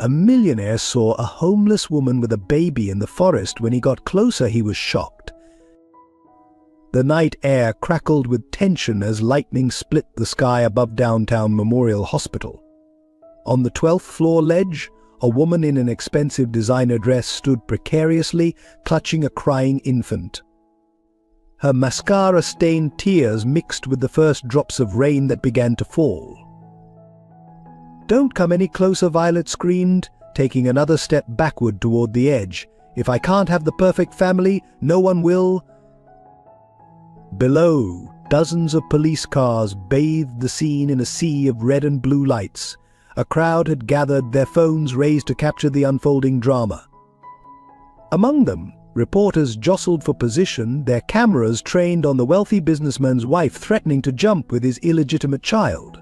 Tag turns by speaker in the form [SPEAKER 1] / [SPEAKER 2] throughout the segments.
[SPEAKER 1] A millionaire saw a homeless woman with a baby in the forest. When he got closer, he was shocked. The night air crackled with tension as lightning split the sky above downtown Memorial Hospital. On the 12th floor ledge, a woman in an expensive designer dress stood precariously, clutching a crying infant. Her mascara-stained tears mixed with the first drops of rain that began to fall. "Don't come any closer," Violet screamed, taking another step backward toward the edge. "If I can't have the perfect family, no one will." Below, dozens of police cars bathed the scene in a sea of red and blue lights. A crowd had gathered, their phones raised to capture the unfolding drama. Among them, reporters jostled for position, their cameras trained on the wealthy businessman's wife threatening to jump with his illegitimate child.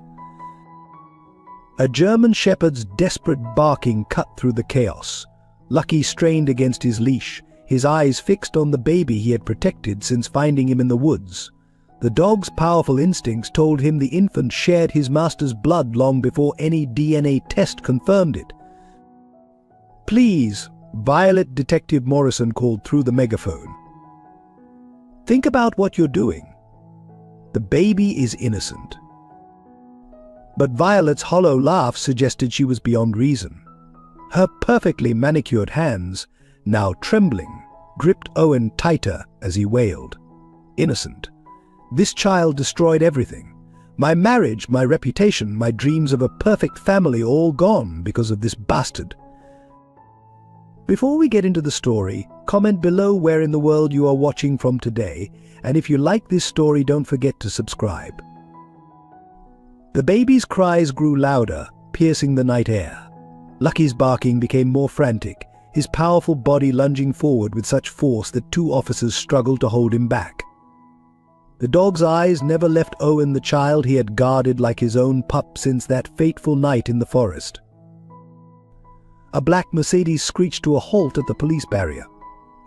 [SPEAKER 1] A German shepherd's desperate barking cut through the chaos. Lucky strained against his leash, his eyes fixed on the baby he had protected since finding him in the woods. The dog's powerful instincts told him the infant shared his master's blood long before any DNA test confirmed it. "Please," Violet Detective Morrison called through the megaphone. "Think about what you're doing. The baby is innocent." But Violet's hollow laugh suggested she was beyond reason. Her perfectly manicured hands, now trembling, gripped Owen tighter as he wailed. "Innocent. This child destroyed everything. My marriage, my reputation, my dreams of a perfect family, all gone because of this bastard." Before we get into the story, comment below where in the world you are watching from today, and if you like this story, don't forget to subscribe. The baby's cries grew louder, piercing the night air. Lucky's barking became more frantic, his powerful body lunging forward with such force that two officers struggled to hold him back. The dog's eyes never left Owen, the child he had guarded like his own pup since that fateful night in the forest. A black Mercedes screeched to a halt at the police barrier.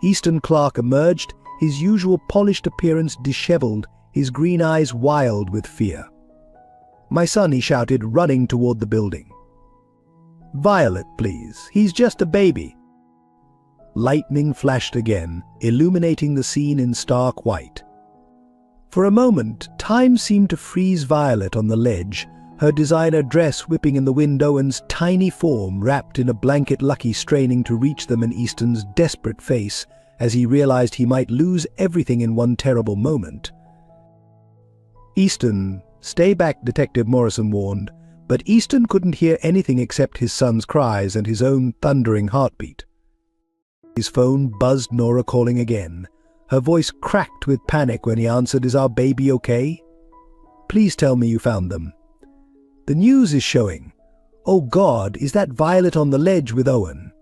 [SPEAKER 1] Easton Clark emerged, his usual polished appearance disheveled, his green eyes wild with fear. "My son," he shouted, running toward the building. "Violet, please. He's just a baby." Lightning flashed again, illuminating the scene in stark white. For a moment, time seemed to freeze Violet on the ledge, her designer dress whipping in the wind, Owen's tiny form wrapped in a blanket, Lucky straining to reach them, and Easton's desperate face as he realized he might lose everything in one terrible moment. "Easton, stay back," Detective Morrison warned, but Easton couldn't hear anything except his son's cries and his own thundering heartbeat. His phone buzzed, Nora calling again. Her voice cracked with panic when he answered. "Is our baby okay? Please tell me you found them. The news is showing. Oh God, is that Violet on the ledge with Owen?"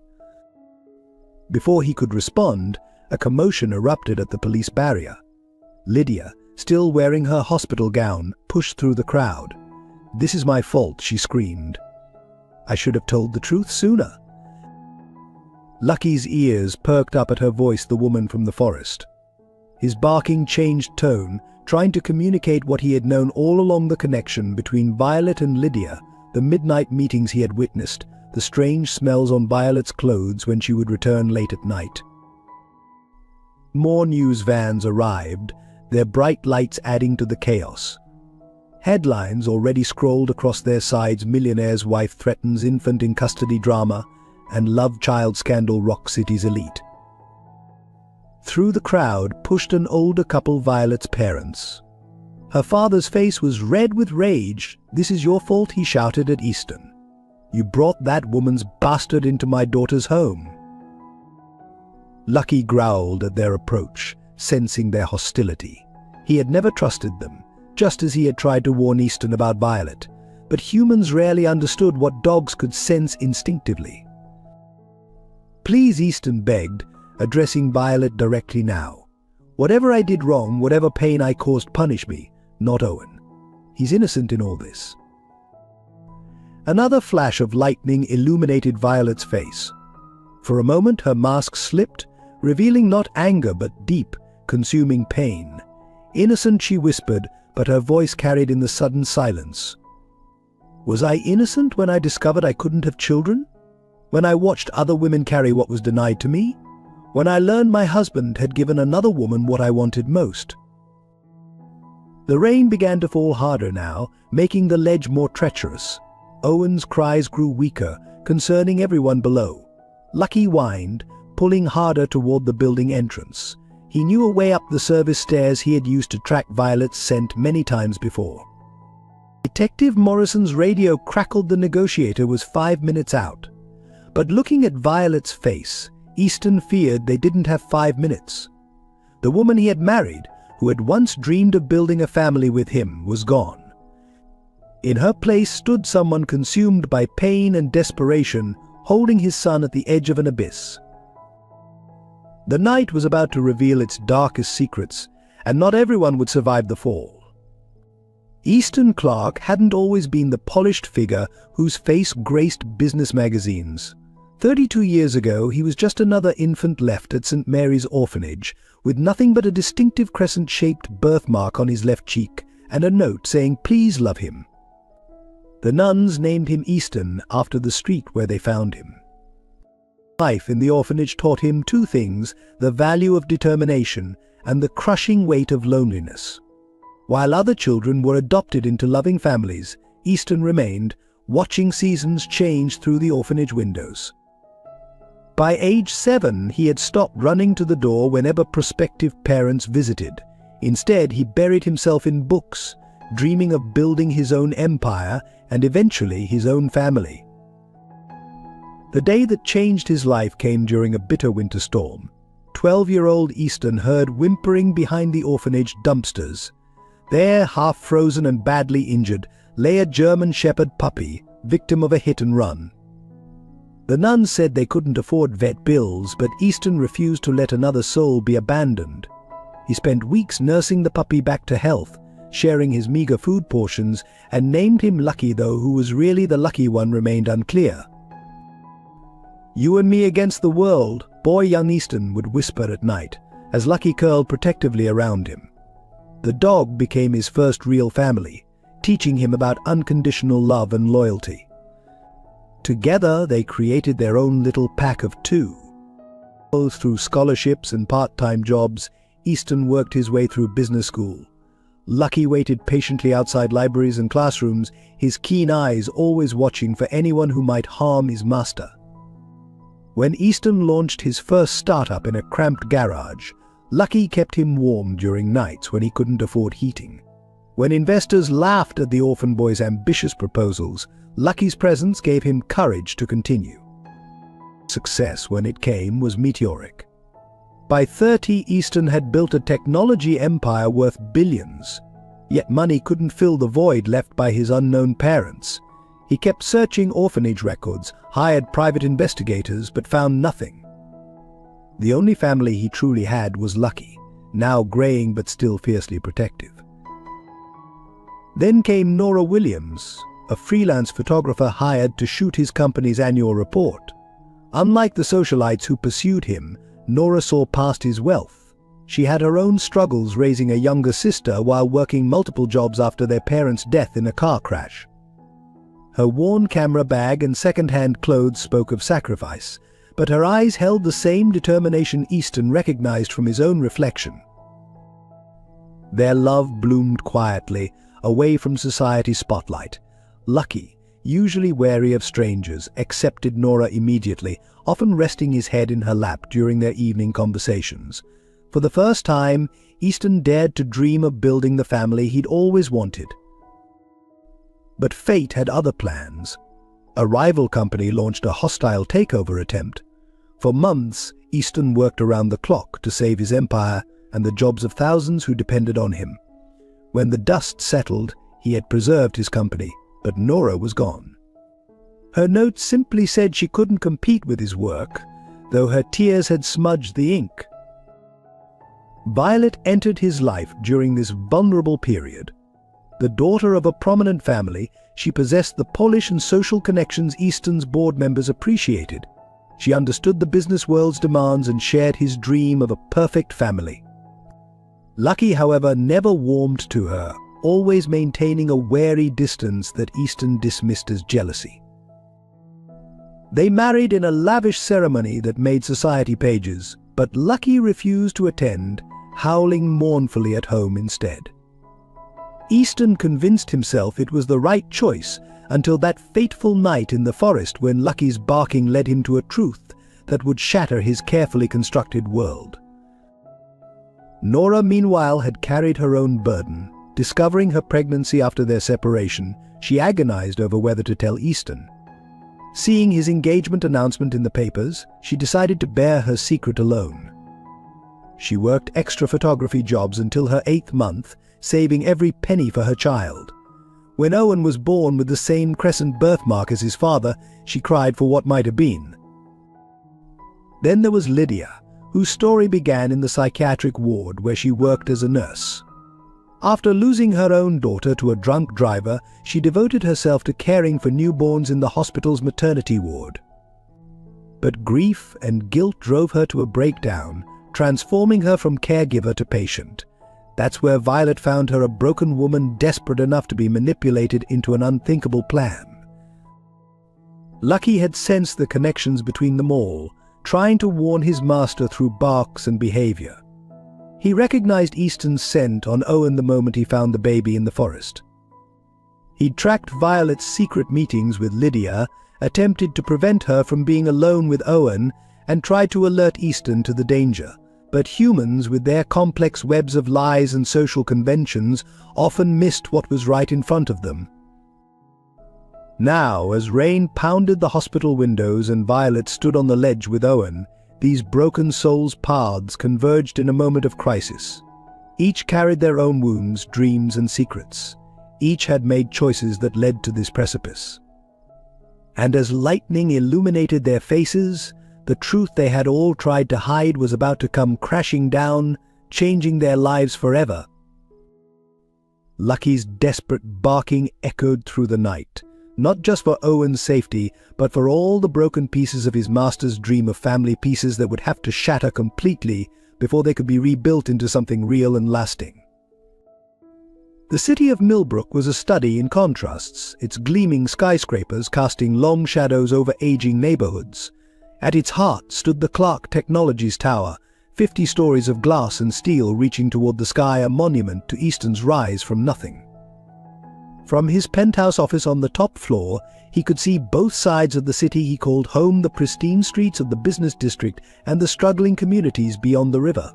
[SPEAKER 1] Before he could respond, a commotion erupted at the police barrier. Lydia, still wearing her hospital gown, pushed through the crowd. "This is my fault," she screamed. "I should have told the truth sooner." Lucky's ears perked up at her voice, the woman from the forest. His barking changed tone, trying to communicate what he had known all along: the connection between Violet and Lydia, the midnight meetings he had witnessed, the strange smells on Violet's clothes when she would return late at night. More news vans arrived, their bright lights adding to the chaos. Headlines already scrolled across their sides: "Millionaire's wife threatens infant in custody drama," and "Love child scandal rocks city's elite." Through the crowd pushed an older couple, Violet's parents. Her father's face was red with rage. "This is your fault," he shouted at Easton. "You brought that woman's bastard into my daughter's home." Lucky growled at their approach, sensing their hostility. He had never trusted them, just as he had tried to warn Easton about Violet, but humans rarely understood what dogs could sense instinctively. "Please," Easton begged, addressing Violet directly now. "Whatever I did wrong, whatever pain I caused, punish me, not Owen. He's innocent in all this." Another flash of lightning illuminated Violet's face. For a moment her mask slipped, revealing not anger but deep, consuming pain. "Innocent," she whispered, but her voice carried in the sudden silence. "Was I innocent when I discovered I couldn't have children? When I watched other women carry what was denied to me? When I learned my husband had given another woman what I wanted most? The rain began to fall harder now, making the ledge more treacherous. Owen's cries grew weaker, concerning everyone below. Lucky whined, pulling harder toward the building entrance. He knew a way up the service stairs he had used to track Violet's scent many times before. Detective Morrison's radio crackled the negotiator was 5 minutes out. But looking at Violet's face, Easton feared they didn't have 5 minutes. The woman he had married, who had once dreamed of building a family with him, was gone. In her place stood someone consumed by pain and desperation, holding his son at the edge of an abyss. The night was about to reveal its darkest secrets, and not everyone would survive the fall. Easton Clark hadn't always been the polished figure whose face graced business magazines. 32 years ago, he was just another infant left at St. Mary's Orphanage, with nothing but a distinctive crescent-shaped birthmark on his left cheek and a note saying, "Please love him." The nuns named him Easton after the street where they found him. Life in the orphanage taught him two things: the value of determination and the crushing weight of loneliness. While other children were adopted into loving families, Easton remained, watching seasons change through the orphanage windows. By age 7, he had stopped running to the door whenever prospective parents visited. Instead, he buried himself in books, dreaming of building his own empire and eventually his own family. The day that changed his life came during a bitter winter storm. 12-year-old Easton heard whimpering behind the orphanage dumpsters. There, half frozen and badly injured, lay a German Shepherd puppy, victim of a hit and run. The nuns said they couldn't afford vet bills, but Easton refused to let another soul be abandoned. He spent weeks nursing the puppy back to health, sharing his meager food portions, and named him Lucky, though who was really the lucky one remained unclear. "You and me against the world," boy young Easton would whisper at night, as Lucky curled protectively around him. The dog became his first real family, teaching him about unconditional love and loyalty. Together, they created their own little pack of two. Both through scholarships and part-time jobs, Easton worked his way through business school. Lucky waited patiently outside libraries and classrooms, his keen eyes always watching for anyone who might harm his master. When Easton launched his first startup in a cramped garage, Lucky kept him warm during nights when he couldn't afford heating. When investors laughed at the orphan boy's ambitious proposals, Lucky's presence gave him courage to continue. Success, when it came, was meteoric. By 30, Easton had built a technology empire worth billions. Yet money couldn't fill the void left by his unknown parents. He kept searching orphanage records, hired private investigators, but found nothing. The only family he truly had was Lucky, now graying but still fiercely protective. Then came Nora Williams, a freelance photographer hired to shoot his company's annual report. Unlike the socialites who pursued him, Nora saw past his wealth. She had her own struggles raising a younger sister while working multiple jobs after their parents' death in a car crash. Her worn camera bag and second-hand clothes spoke of sacrifice, but her eyes held the same determination Easton recognized from his own reflection. Their love bloomed quietly, away from society's spotlight. Lucky, usually wary of strangers, accepted Nora immediately, often resting his head in her lap during their evening conversations. For the first time, Easton dared to dream of building the family he'd always wanted. But fate had other plans. A rival company launched a hostile takeover attempt. For months, Easton worked around the clock to save his empire and the jobs of thousands who depended on him. When the dust settled, he had preserved his company, but Nora was gone. Her note simply said she couldn't compete with his work, though her tears had smudged the ink. Violet entered his life during this vulnerable period. The daughter of a prominent family, she possessed the polish and social connections Easton's board members appreciated. She understood the business world's demands and shared his dream of a perfect family. Lucky, however, never warmed to her, always maintaining a wary distance that Easton dismissed as jealousy. They married in a lavish ceremony that made society pages, but Lucky refused to attend, howling mournfully at home instead. Easton convinced himself it was the right choice until that fateful night in the forest when Lucky's barking led him to a truth that would shatter his carefully constructed world. Nora, meanwhile, had carried her own burden. Discovering her pregnancy after their separation, she agonized over whether to tell Easton. Seeing his engagement announcement in the papers, she decided to bear her secret alone. She worked extra photography jobs until her 8th month, saving every penny for her child. When Owen was born with the same crescent birthmark as his father, she cried for what might have been. Then there was Lydia, whose story began in the psychiatric ward where she worked as a nurse. After losing her own daughter to a drunk driver, she devoted herself to caring for newborns in the hospital's maternity ward. But grief and guilt drove her to a breakdown, transforming her from caregiver to patient. That's where Violet found her, a broken woman desperate enough to be manipulated into an unthinkable plan. Lucky had sensed the connections between them all, trying to warn his master through barks and behavior. He recognized Easton's scent on Owen the moment he found the baby in the forest. He'd tracked Violet's secret meetings with Lydia, attempted to prevent her from being alone with Owen, and tried to alert Easton to the danger. But humans, with their complex webs of lies and social conventions, often missed what was right in front of them. Now, as rain pounded the hospital windows and Violet stood on the ledge with Owen, these broken souls' paths converged in a moment of crisis. Each carried their own wounds, dreams, and secrets. Each had made choices that led to this precipice. And as lightning illuminated their faces, the truth they had all tried to hide was about to come crashing down, changing their lives forever. Lucky's desperate barking echoed through the night, not just for Owen's safety, but for all the broken pieces of his master's dream of family, pieces that would have to shatter completely before they could be rebuilt into something real and lasting. The city of Millbrook was a study in contrasts, its gleaming skyscrapers casting long shadows over aging neighborhoods. At its heart stood the Clark Technologies Tower, 50 stories of glass and steel reaching toward the sky, a monument to Easton's rise from nothing. From his penthouse office on the top floor, he could see both sides of the city he called home, the pristine streets of the business district and the struggling communities beyond the river.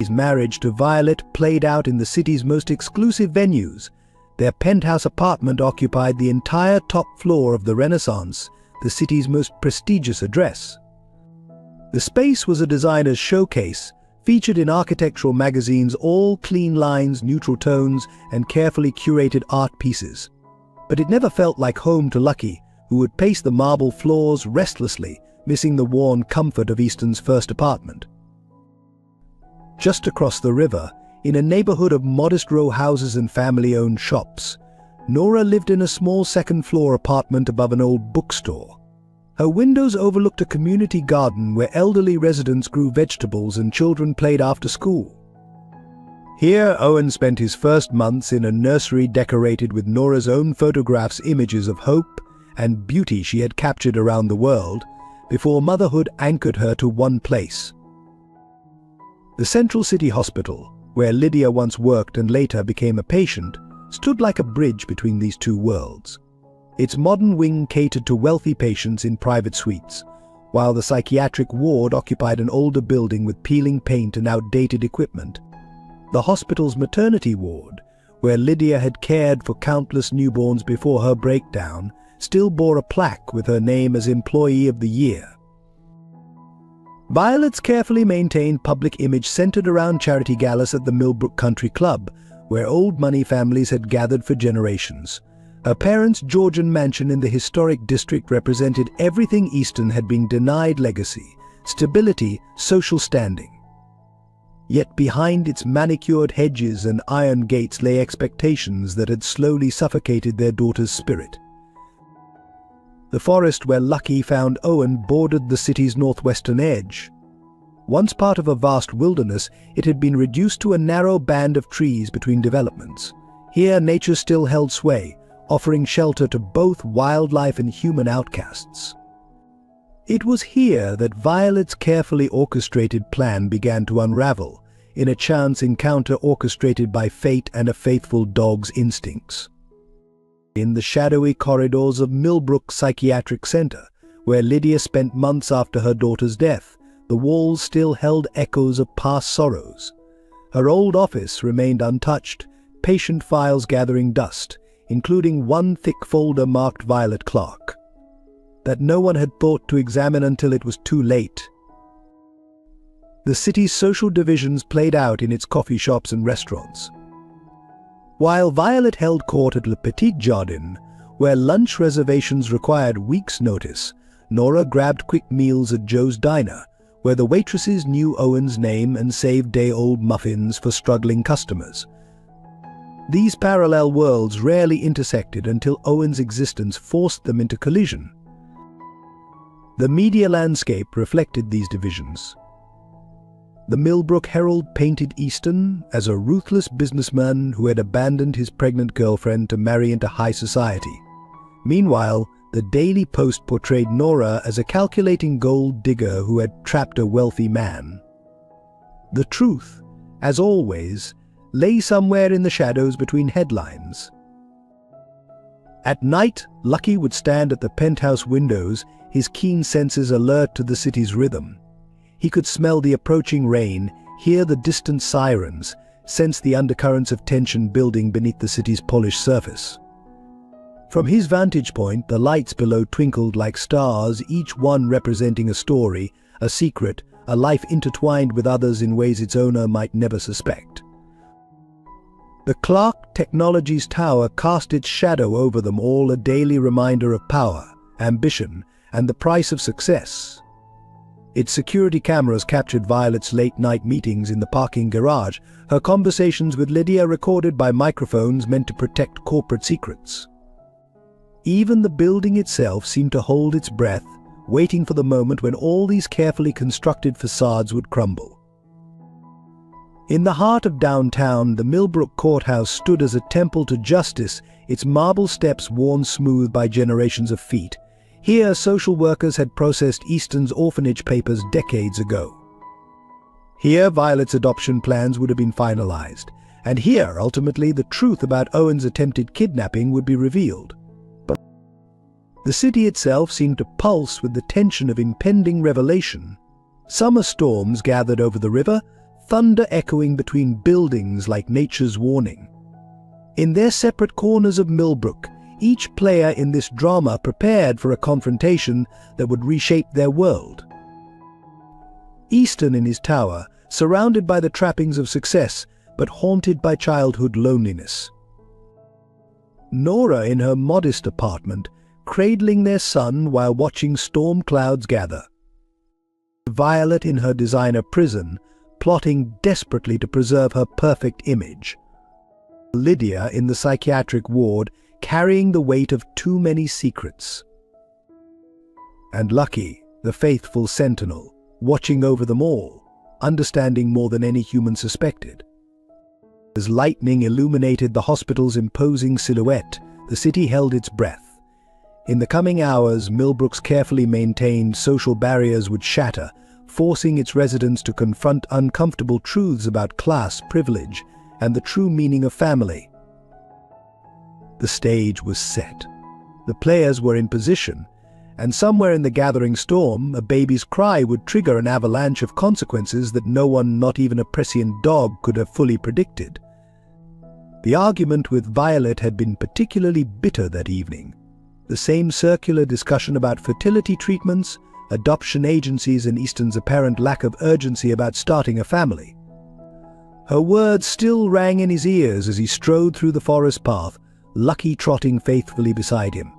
[SPEAKER 1] His marriage to Violet played out in the city's most exclusive venues. Their penthouse apartment occupied the entire top floor of the Renaissance, the city's most prestigious address. The space was a designer's showcase, featured in architectural magazines, all clean lines, neutral tones, and carefully curated art pieces. But it never felt like home to Lucky, who would pace the marble floors restlessly, missing the worn comfort of Easton's first apartment. Just across the river, in a neighborhood of modest row houses and family-owned shops, Nora lived in a small second-floor apartment above an old bookstore. Her windows overlooked a community garden where elderly residents grew vegetables and children played after school. Here, Owen spent his first months in a nursery decorated with Nora's own photographs, images of hope and beauty she had captured around the world, before motherhood anchored her to one place. The Central City Hospital, where Lydia once worked and later became a patient, stood like a bridge between these two worlds. Its modern wing catered to wealthy patients in private suites, while the psychiatric ward occupied an older building with peeling paint and outdated equipment. The hospital's maternity ward, where Lydia had cared for countless newborns before her breakdown, still bore a plaque with her name as Employee of the Year. Violet's carefully maintained public image centered around charity galas at the Millbrook Country Club, where old money families had gathered for generations. Her parents' Georgian mansion in the historic district represented everything Easton had been denied: legacy, stability, social standing. Yet behind its manicured hedges and iron gates lay expectations that had slowly suffocated their daughter's spirit. The forest where Lucky found Owen bordered the city's northwestern edge. Once part of a vast wilderness, it had been reduced to a narrow band of trees between developments. Here, nature still held sway, offering shelter to both wildlife and human outcasts. It was here that Violet's carefully orchestrated plan began to unravel, in a chance encounter orchestrated by fate and a faithful dog's instincts. In the shadowy corridors of Millbrook Psychiatric Center, where Lydia spent months after her daughter's death, the walls still held echoes of past sorrows. Her old office remained untouched, patient files gathering dust, including one thick folder marked Violet Clark, that no one had thought to examine until it was too late. The city's social divisions played out in its coffee shops and restaurants. While Violet held court at Le Petit Jardin, where lunch reservations required weeks' notice, Nora grabbed quick meals at Joe's Diner, where the waitresses knew Owen's name and saved day-old muffins for struggling customers. These parallel worlds rarely intersected until Owen's existence forced them into collision. The media landscape reflected these divisions. The Millbrook Herald painted Easton as a ruthless businessman who had abandoned his pregnant girlfriend to marry into high society. Meanwhile, the Daily Post portrayed Nora as a calculating gold digger who had trapped a wealthy man. The truth, as always, lay somewhere in the shadows between headlines. At night, Lucky would stand at the penthouse windows, his keen senses alert to the city's rhythm. He could smell the approaching rain, hear the distant sirens, sense the undercurrents of tension building beneath the city's polished surface. From his vantage point, the lights below twinkled like stars, each one representing a story, a secret, a life intertwined with others in ways its owner might never suspect. The Clark Technologies Tower cast its shadow over them all, a daily reminder of power, ambition, and the price of success. Its security cameras captured Violet's late-night meetings in the parking garage, her conversations with Lydia recorded by microphones meant to protect corporate secrets. Even the building itself seemed to hold its breath, waiting for the moment when all these carefully constructed facades would crumble. In the heart of downtown, the Millbrook Courthouse stood as a temple to justice, its marble steps worn smooth by generations of feet. Here, social workers had processed Easton's orphanage papers decades ago. Here, Violet's adoption plans would have been finalized. And here, ultimately, the truth about Owen's attempted kidnapping would be revealed. But the city itself seemed to pulse with the tension of impending revelation. Summer storms gathered over the river, thunder echoing between buildings like nature's warning. In their separate corners of Millbrook, each player in this drama prepared for a confrontation that would reshape their world. Easton in his tower, surrounded by the trappings of success, but haunted by childhood loneliness. Nora in her modest apartment, cradling their son while watching storm clouds gather. Violet in her designer prison, plotting desperately to preserve her perfect image. Lydia in the psychiatric ward, carrying the weight of too many secrets. And Lucky, the faithful sentinel, watching over them all, understanding more than any human suspected. As lightning illuminated the hospital's imposing silhouette, the city held its breath. In the coming hours, Millbrook's carefully maintained social barriers would shatter, forcing its residents to confront uncomfortable truths about class, privilege, and the true meaning of family. The stage was set. The players were in position, and somewhere in the gathering storm, a baby's cry would trigger an avalanche of consequences that no one, not even a prescient dog, could have fully predicted. The argument with Violet had been particularly bitter that evening. The same circular discussion about fertility treatments, adoption agencies, and Easton's apparent lack of urgency about starting a family. Her words still rang in his ears as he strode through the forest path, Lucky trotting faithfully beside him.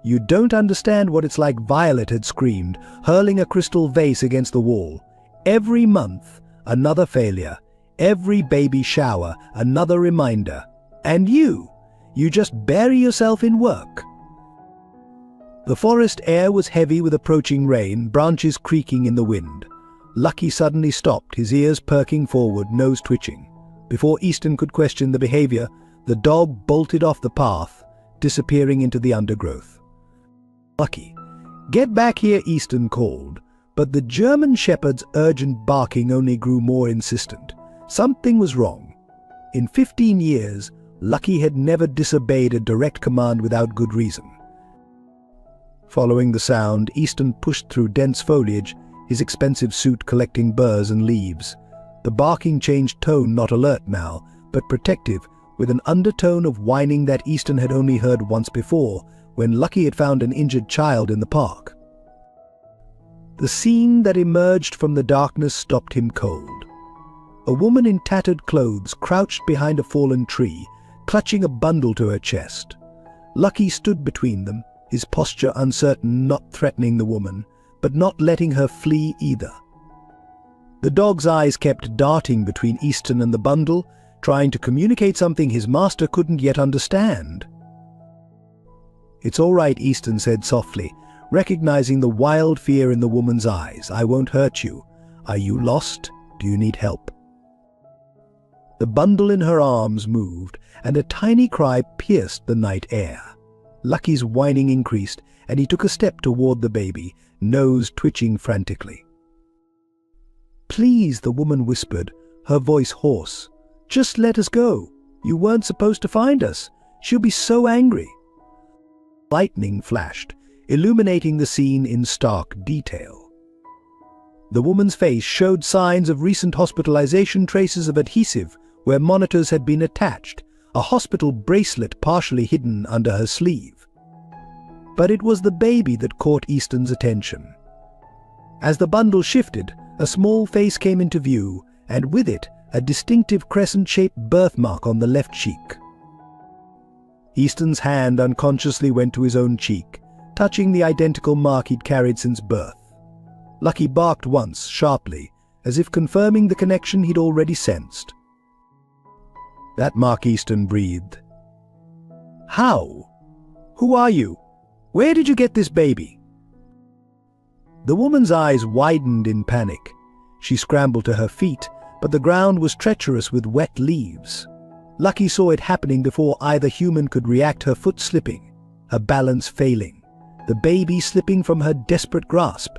[SPEAKER 1] "You don't understand what it's like," Violet had screamed, hurling a crystal vase against the wall. "Every month, another failure. Every baby shower, another reminder. And you just bury yourself in work." The forest air was heavy with approaching rain, branches creaking in the wind. Lucky suddenly stopped, his ears perking forward, nose twitching. Before Easton could question the behavior, the dog bolted off the path, disappearing into the undergrowth. Lucky, "Get back here," Easton called, but the German shepherd's urgent barking only grew more insistent. Something was wrong. In 15 years, Lucky had never disobeyed a direct command without good reason. Following the sound, Easton pushed through dense foliage, his expensive suit collecting burrs and leaves. The barking changed tone, not alert now, but protective, with an undertone of whining that Easton had only heard once before, when Lucky had found an injured child in the park. The scene that emerged from the darkness stopped him cold. A woman in tattered clothes crouched behind a fallen tree, clutching a bundle to her chest. Lucky stood between them, his posture uncertain, not threatening the woman, but not letting her flee either. The dog's eyes kept darting between Easton and the bundle, trying to communicate something his master couldn't yet understand. "It's all right," Easton said softly, recognizing the wild fear in the woman's eyes. "I won't hurt you. Are you lost? Do you need help?" The bundle in her arms moved, and a tiny cry pierced the night air. Lucky's whining increased, and he took a step toward the baby, nose twitching frantically. "Please," the woman whispered, her voice hoarse. "Just let us go. You weren't supposed to find us. She'll be so angry." Lightning flashed, illuminating the scene in stark detail. The woman's face showed signs of recent hospitalization, traces of adhesive where monitors had been attached, a hospital bracelet partially hidden under her sleeve. But it was the baby that caught Easton's attention. As the bundle shifted, a small face came into view, and with it, a distinctive crescent-shaped birthmark on the left cheek. Easton's hand unconsciously went to his own cheek, touching the identical mark he'd carried since birth. Lucky barked once, sharply, as if confirming the connection he'd already sensed. That mark, Easton breathed. "How? Who are you? Where did you get this baby?" The woman's eyes widened in panic. She scrambled to her feet, but the ground was treacherous with wet leaves. Lucky saw it happening before either human could react, her foot slipping, her balance failing, the baby slipping from her desperate grasp.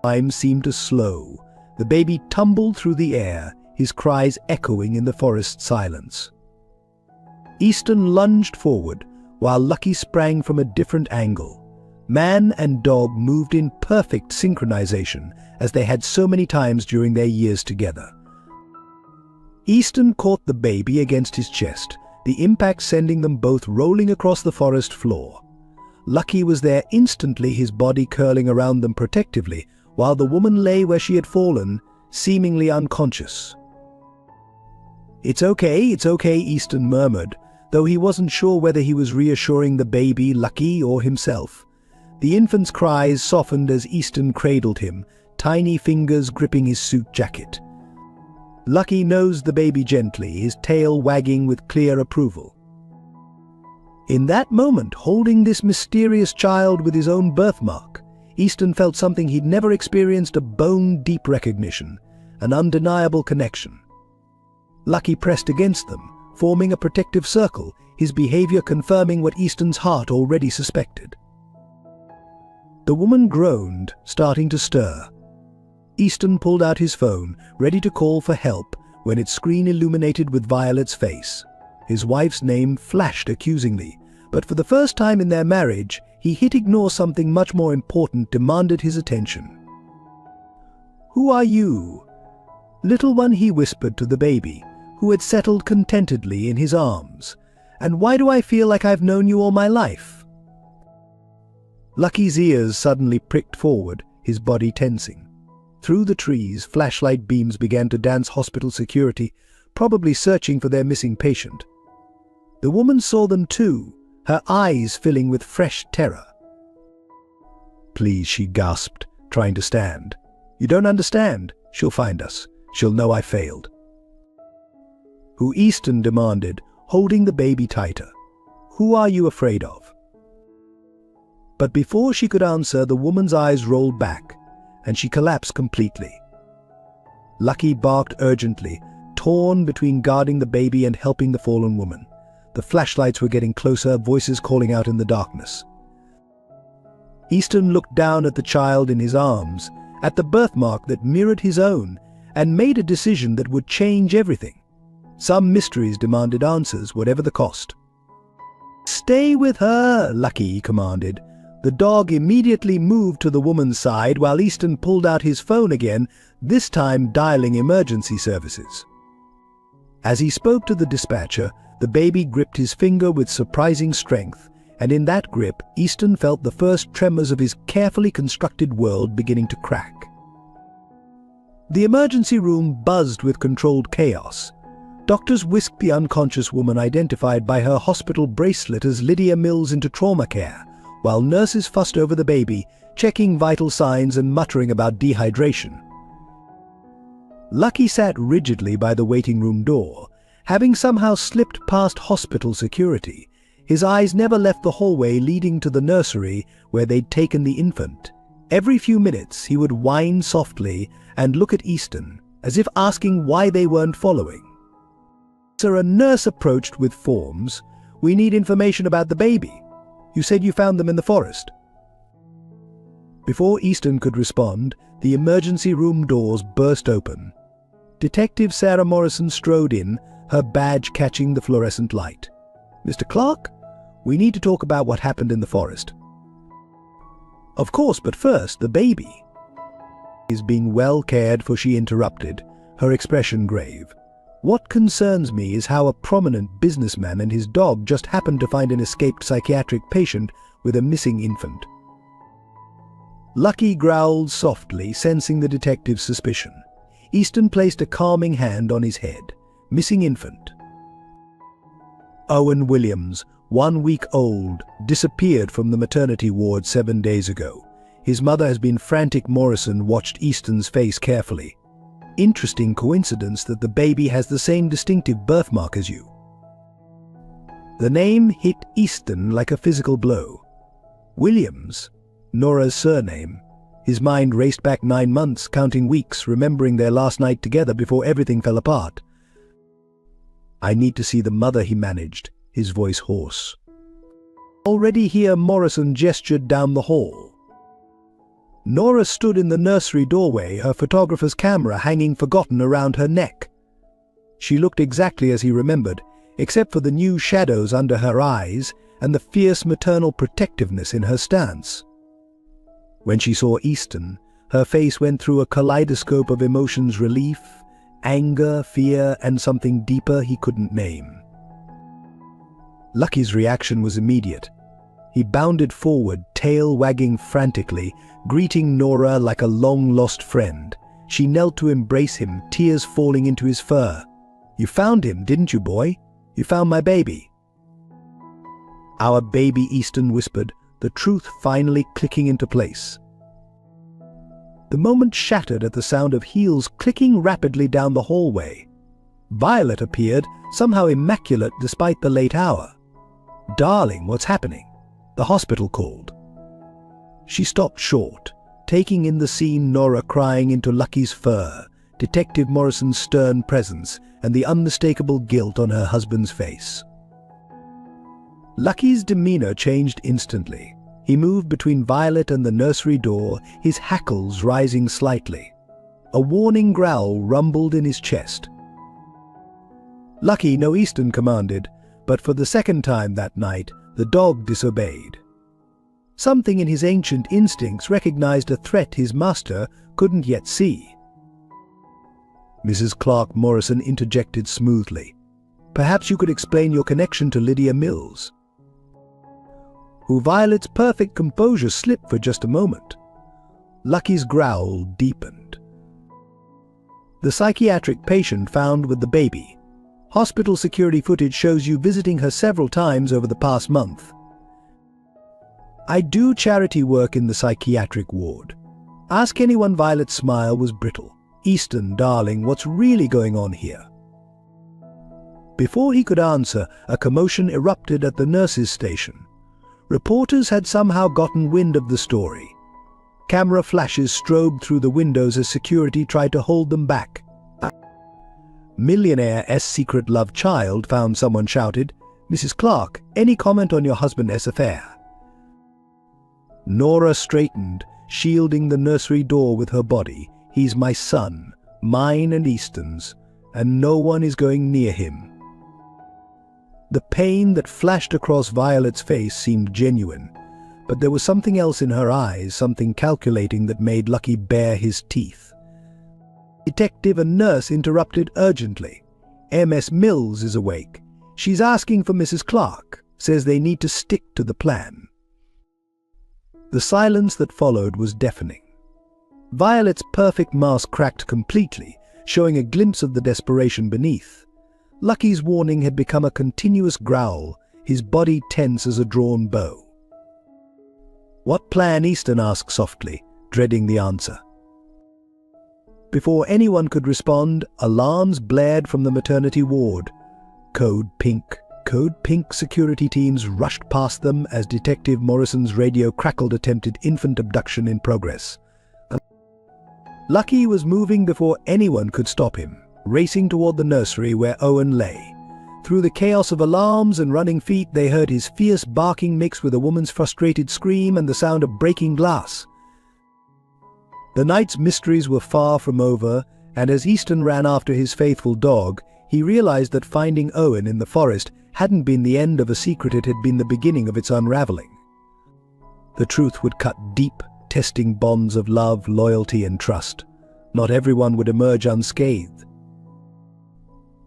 [SPEAKER 1] Time seemed to slow. The baby tumbled through the air, his cries echoing in the forest silence. Easton lunged forward, while Lucky sprang from a different angle. Man and dog moved in perfect synchronization, as they had so many times during their years together. Easton caught the baby against his chest, the impact sending them both rolling across the forest floor. Lucky was there instantly, his body curling around them protectively, while the woman lay where she had fallen, seemingly unconscious. It's okay," Easton murmured, though he wasn't sure whether he was reassuring the baby, Lucky, or himself. The infant's cries softened as Easton cradled him, tiny fingers gripping his suit jacket. Lucky nosed the baby gently, his tail wagging with clear approval. In that moment, holding this mysterious child with his own birthmark, Easton felt something he'd never experienced, a bone-deep recognition, an undeniable connection. Lucky pressed against them, forming a protective circle, his behavior confirming what Easton's heart already suspected. The woman groaned, starting to stir. Easton pulled out his phone, ready to call for help, when its screen illuminated with Violet's face. His wife's name flashed accusingly, but for the first time in their marriage, he hit ignore. Something much more important demanded his attention. "Who are you?" "Little one," he whispered to the baby, who had settled contentedly in his arms. "And why do I feel like I've known you all my life?" Lucky's ears suddenly pricked forward, his body tensing. Through the trees, flashlight beams began to dance hospital security, probably searching for their missing patient. The woman saw them too, her eyes filling with fresh terror. "Please," she gasped, trying to stand. "You don't understand. She'll find us. She'll know I failed." "Who?" Easton demanded, holding the baby tighter. "Who are you afraid of?" But before she could answer, the woman's eyes rolled back, and she collapsed completely. Lucky barked urgently, torn between guarding the baby and helping the fallen woman. The flashlights were getting closer, voices calling out in the darkness. Easton looked down at the child in his arms, at the birthmark that mirrored his own, and made a decision that would change everything. Some mysteries demanded answers, whatever the cost. "Stay with her," Lucky commanded. The dog immediately moved to the woman's side while Easton pulled out his phone again, this time dialing emergency services. As he spoke to the dispatcher, the baby gripped his finger with surprising strength, and in that grip, Easton felt the first tremors of his carefully constructed world beginning to crack. The emergency room buzzed with controlled chaos. Doctors whisked the unconscious woman identified by her hospital bracelet as Lydia Mills into trauma care, while nurses fussed over the baby, checking vital signs and muttering about dehydration. Lucky sat rigidly by the waiting room door, having somehow slipped past hospital security. His eyes never left the hallway leading to the nursery where they'd taken the infant. Every few minutes he would whine softly and look at Easton, as if asking why they weren't following. "Sir," a nurse approached with forms. "We need information about the baby. You said you found them in the forest." Before Easton could respond, the emergency room doors burst open. Detective Sarah Morrison strode in, her badge catching the fluorescent light. "Mr. Clark, we need to talk about what happened in the forest." "Of course, but first, the baby is being well cared for," she interrupted, her expression grave. "What concerns me is how a prominent businessman and his dog just happened to find an escaped psychiatric patient with a missing infant." Lucky growled softly, sensing the detective's suspicion. Easton placed a calming hand on his head. "Missing infant. Owen Williams, 1 week old, disappeared from the maternity ward 7 days ago. His mother has been frantic." Morrison watched Easton's face carefully. "Interesting coincidence that the baby has the same distinctive birthmark as you." The name hit Easton like a physical blow. Williams, Nora's surname. His mind raced back 9 months, counting weeks, remembering their last night together before everything fell apart. "I need to see the mother," he managed, his voice hoarse. "Already here," Morrison gestured down the hall. Nora stood in the nursery doorway, her photographer's camera hanging forgotten around her neck. She looked exactly as he remembered, except for the new shadows under her eyes and the fierce maternal protectiveness in her stance. When she saw Easton, her face went through a kaleidoscope of emotions: relief, anger, fear, and something deeper he couldn't name. Lucky's reaction was immediate. He bounded forward, tail wagging frantically, greeting Nora like a long-lost friend. She knelt to embrace him, tears falling into his fur. "You found him, didn't you, boy? You found my baby." "Our baby," Easton whispered, the truth finally clicking into place. The moment shattered at the sound of heels clicking rapidly down the hallway. Violet appeared, somehow immaculate despite the late hour. "Darling, what's happening?" "The hospital called." She stopped short, taking in the scene: Nora crying into Lucky's fur, Detective Morrison's stern presence, and the unmistakable guilt on her husband's face. Lucky's demeanor changed instantly. He moved between Violet and the nursery door, his hackles rising slightly. A warning growl rumbled in his chest. "Lucky, no," Easton commanded, but for the second time that night, the dog disobeyed. Something in his ancient instincts recognized a threat his master couldn't yet see. Mrs. Clark, Morrison interjected smoothly. "Perhaps you could explain your connection to Lydia Mills." Who Violet's perfect composure slipped for just a moment. Lucky's growl deepened. "The psychiatric patient found with the baby. Hospital security footage shows you visiting her several times over the past month." "I do charity work in the psychiatric ward. Ask anyone." Violet's smile was brittle. "Easton, darling, what's really going on here?" Before he could answer, a commotion erupted at the nurses' station. Reporters had somehow gotten wind of the story. Camera flashes strobed through the windows as security tried to hold them back. "Millionaire's secret love child found," someone shouted. "Mrs. Clark, any comment on your husband's affair?" Nora straightened, shielding the nursery door with her body. "He's my son, mine and Easton's, and no one is going near him." The pain that flashed across Violet's face seemed genuine, but there was something else in her eyes, something calculating that made Lucky bare his teeth. Detective and nurse interrupted urgently. "MS Mills is awake. She's asking for Mrs. Clark, says they need to stick to the plan." The silence that followed was deafening. Violet's perfect mask cracked completely, showing a glimpse of the desperation beneath. Lucky's warning had become a continuous growl, his body tense as a drawn bow. "What plan?" Easton asked softly, dreading the answer. Before anyone could respond, alarms blared from the maternity ward. Code Pink. Code Pink security teams rushed past them as Detective Morrison's radio crackled attempted infant abduction in progress. Lucky was moving before anyone could stop him, racing toward the nursery where Owen lay. Through the chaos of alarms and running feet, they heard his fierce barking mixed with a woman's frustrated scream and the sound of breaking glass. The night's mysteries were far from over, and as Easton ran after his faithful dog, he realized that finding Owen in the forest hadn't been the end of a secret, it had been the beginning of its unraveling. The truth would cut deep, testing bonds of love, loyalty, and trust. Not everyone would emerge unscathed.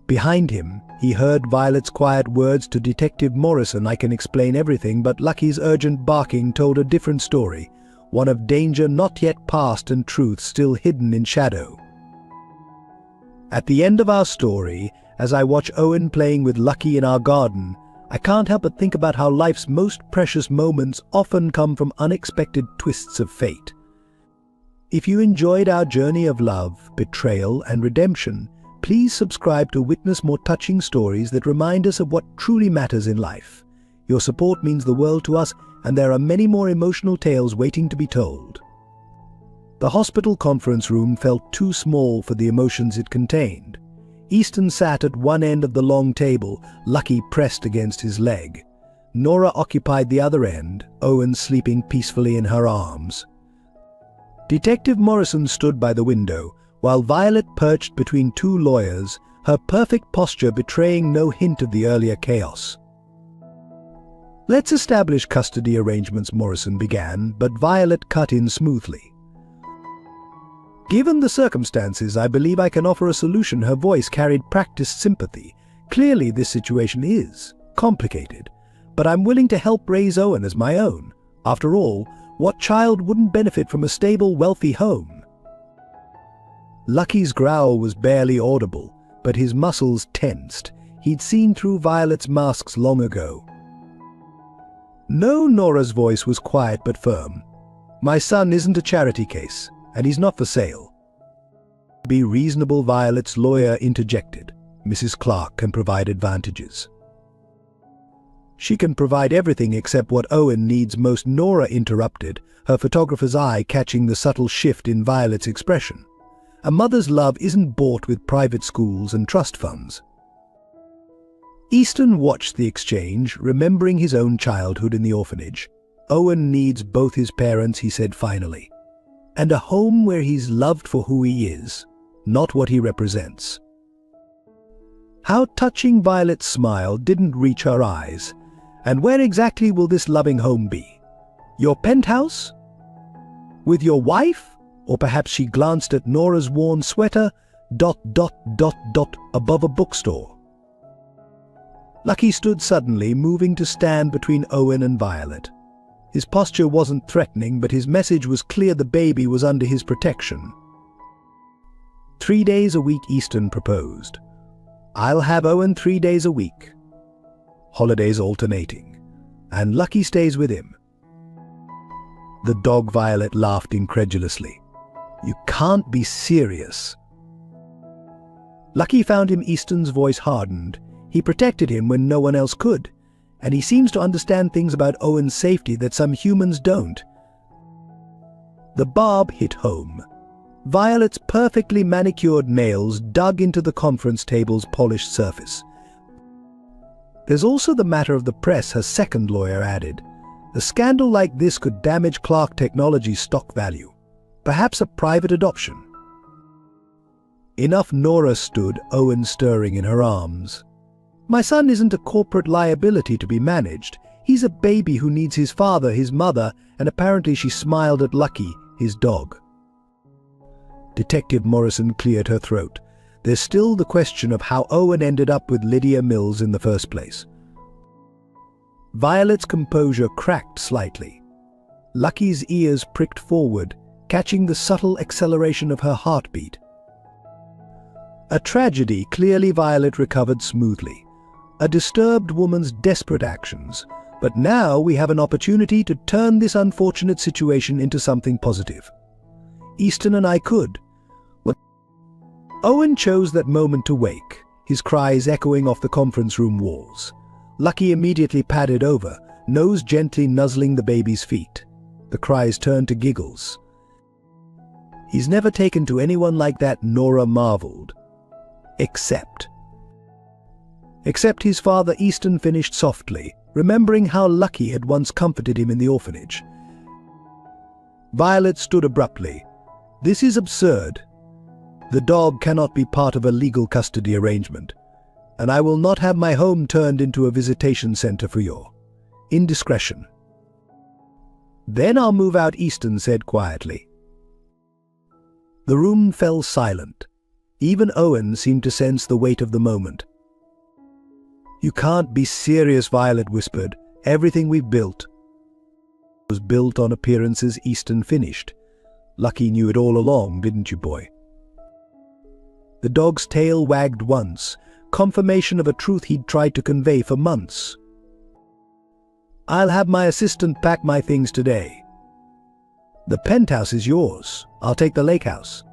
[SPEAKER 1] Behind him, he heard Violet's quiet words to Detective Morrison, "I can explain everything," but Lucky's urgent barking told a different story, one of danger not yet past and truth still hidden in shadow. At the end of our story, as I watch Owen playing with Lucky in our garden, I can't help but think about how life's most precious moments often come from unexpected twists of fate. If you enjoyed our journey of love, betrayal, and redemption, please subscribe to witness more touching stories that remind us of what truly matters in life. Your support means the world to us, and there are many more emotional tales waiting to be told. The hospital conference room felt too small for the emotions it contained. Easton sat at one end of the long table, Lucky pressed against his leg. Nora occupied the other end, Owen sleeping peacefully in her arms. Detective Morrison stood by the window, while Violet perched between two lawyers, her perfect posture betraying no hint of the earlier chaos. "Let's establish custody arrangements," Morrison began, but Violet cut in smoothly. "Given the circumstances, I believe I can offer a solution." Her voice carried practiced sympathy. "Clearly this situation is complicated, but I'm willing to help raise Owen as my own. After all, what child wouldn't benefit from a stable, wealthy home?" Lucky's growl was barely audible, but his muscles tensed. He'd seen through Violet's masks long ago. "No," Nora's voice was quiet but firm. "My son isn't a charity case, and he's not for sale." "Be reasonable," Violet's lawyer interjected. "Mrs. Clark can provide advantages." "She can provide everything except what Owen needs most," Nora interrupted, her photographer's eye catching the subtle shift in Violet's expression. "A mother's love isn't bought with private schools and trust funds." Easton watched the exchange, remembering his own childhood in the orphanage. "Owen needs both his parents," he said finally, "and a home where he's loved for who he is, not what he represents." How touching! Violet's smile didn't reach her eyes. "And where exactly will this loving home be? Your penthouse? With your wife? Or perhaps," she glanced at Nora's worn sweater, above a bookstore. Lucky stood suddenly, moving to stand between Owen and Violet. His posture wasn't threatening, but his message was clear: the baby was under his protection. 3 days a week, Easton proposed. "I'll have Owen 3 days a week. Holidays alternating. And Lucky stays with him." The dog, Violet laughed incredulously. "You can't be serious." Lucky found him. Easton's voice hardened. He protected him when no one else could, and he seems to understand things about Owen's safety that some humans don't. The barb hit home. Violet's perfectly manicured nails dug into the conference table's polished surface. "There's also the matter of the press," her second lawyer added. A scandal like this could damage Clark Technologies' stock value. Perhaps a private adoption. Enough. Nora stood, Owen stirring in her arms. My son isn't a corporate liability to be managed. He's a baby who needs his father, his mother, and apparently she smiled at Lucky, his dog. Detective Morrison cleared her throat. There's still the question of how Owen ended up with Lydia Mills in the first place. Violet's composure cracked slightly. Lucky's ears pricked forward, catching the subtle acceleration of her heartbeat. A tragedy. Clearly Violet recovered smoothly. A disturbed woman's desperate actions. But now we have an opportunity to turn this unfortunate situation into something positive. Easton and I could. Owen chose that moment to wake, his cries echoing off the conference room walls. Lucky immediately padded over, nose gently nuzzling the baby's feet. The cries turned to giggles. He's never taken to anyone like that, Nora marveled. Except his father, Easton finished softly, remembering how Lucky had once comforted him in the orphanage. Violet stood abruptly. This is absurd. The dog cannot be part of a legal custody arrangement, and I will not have my home turned into a visitation center for your indiscretion. Then I'll move out, Easton said quietly. The room fell silent. Even Owen seemed to sense the weight of the moment. You can't be serious, Violet whispered. Everything we've built was built on appearances, Easton finished. Lucky knew it all along, didn't you, boy? The dog's tail wagged once, confirmation of a truth he'd tried to convey for months. I'll have my assistant pack my things today. The penthouse is yours. I'll take the lake house.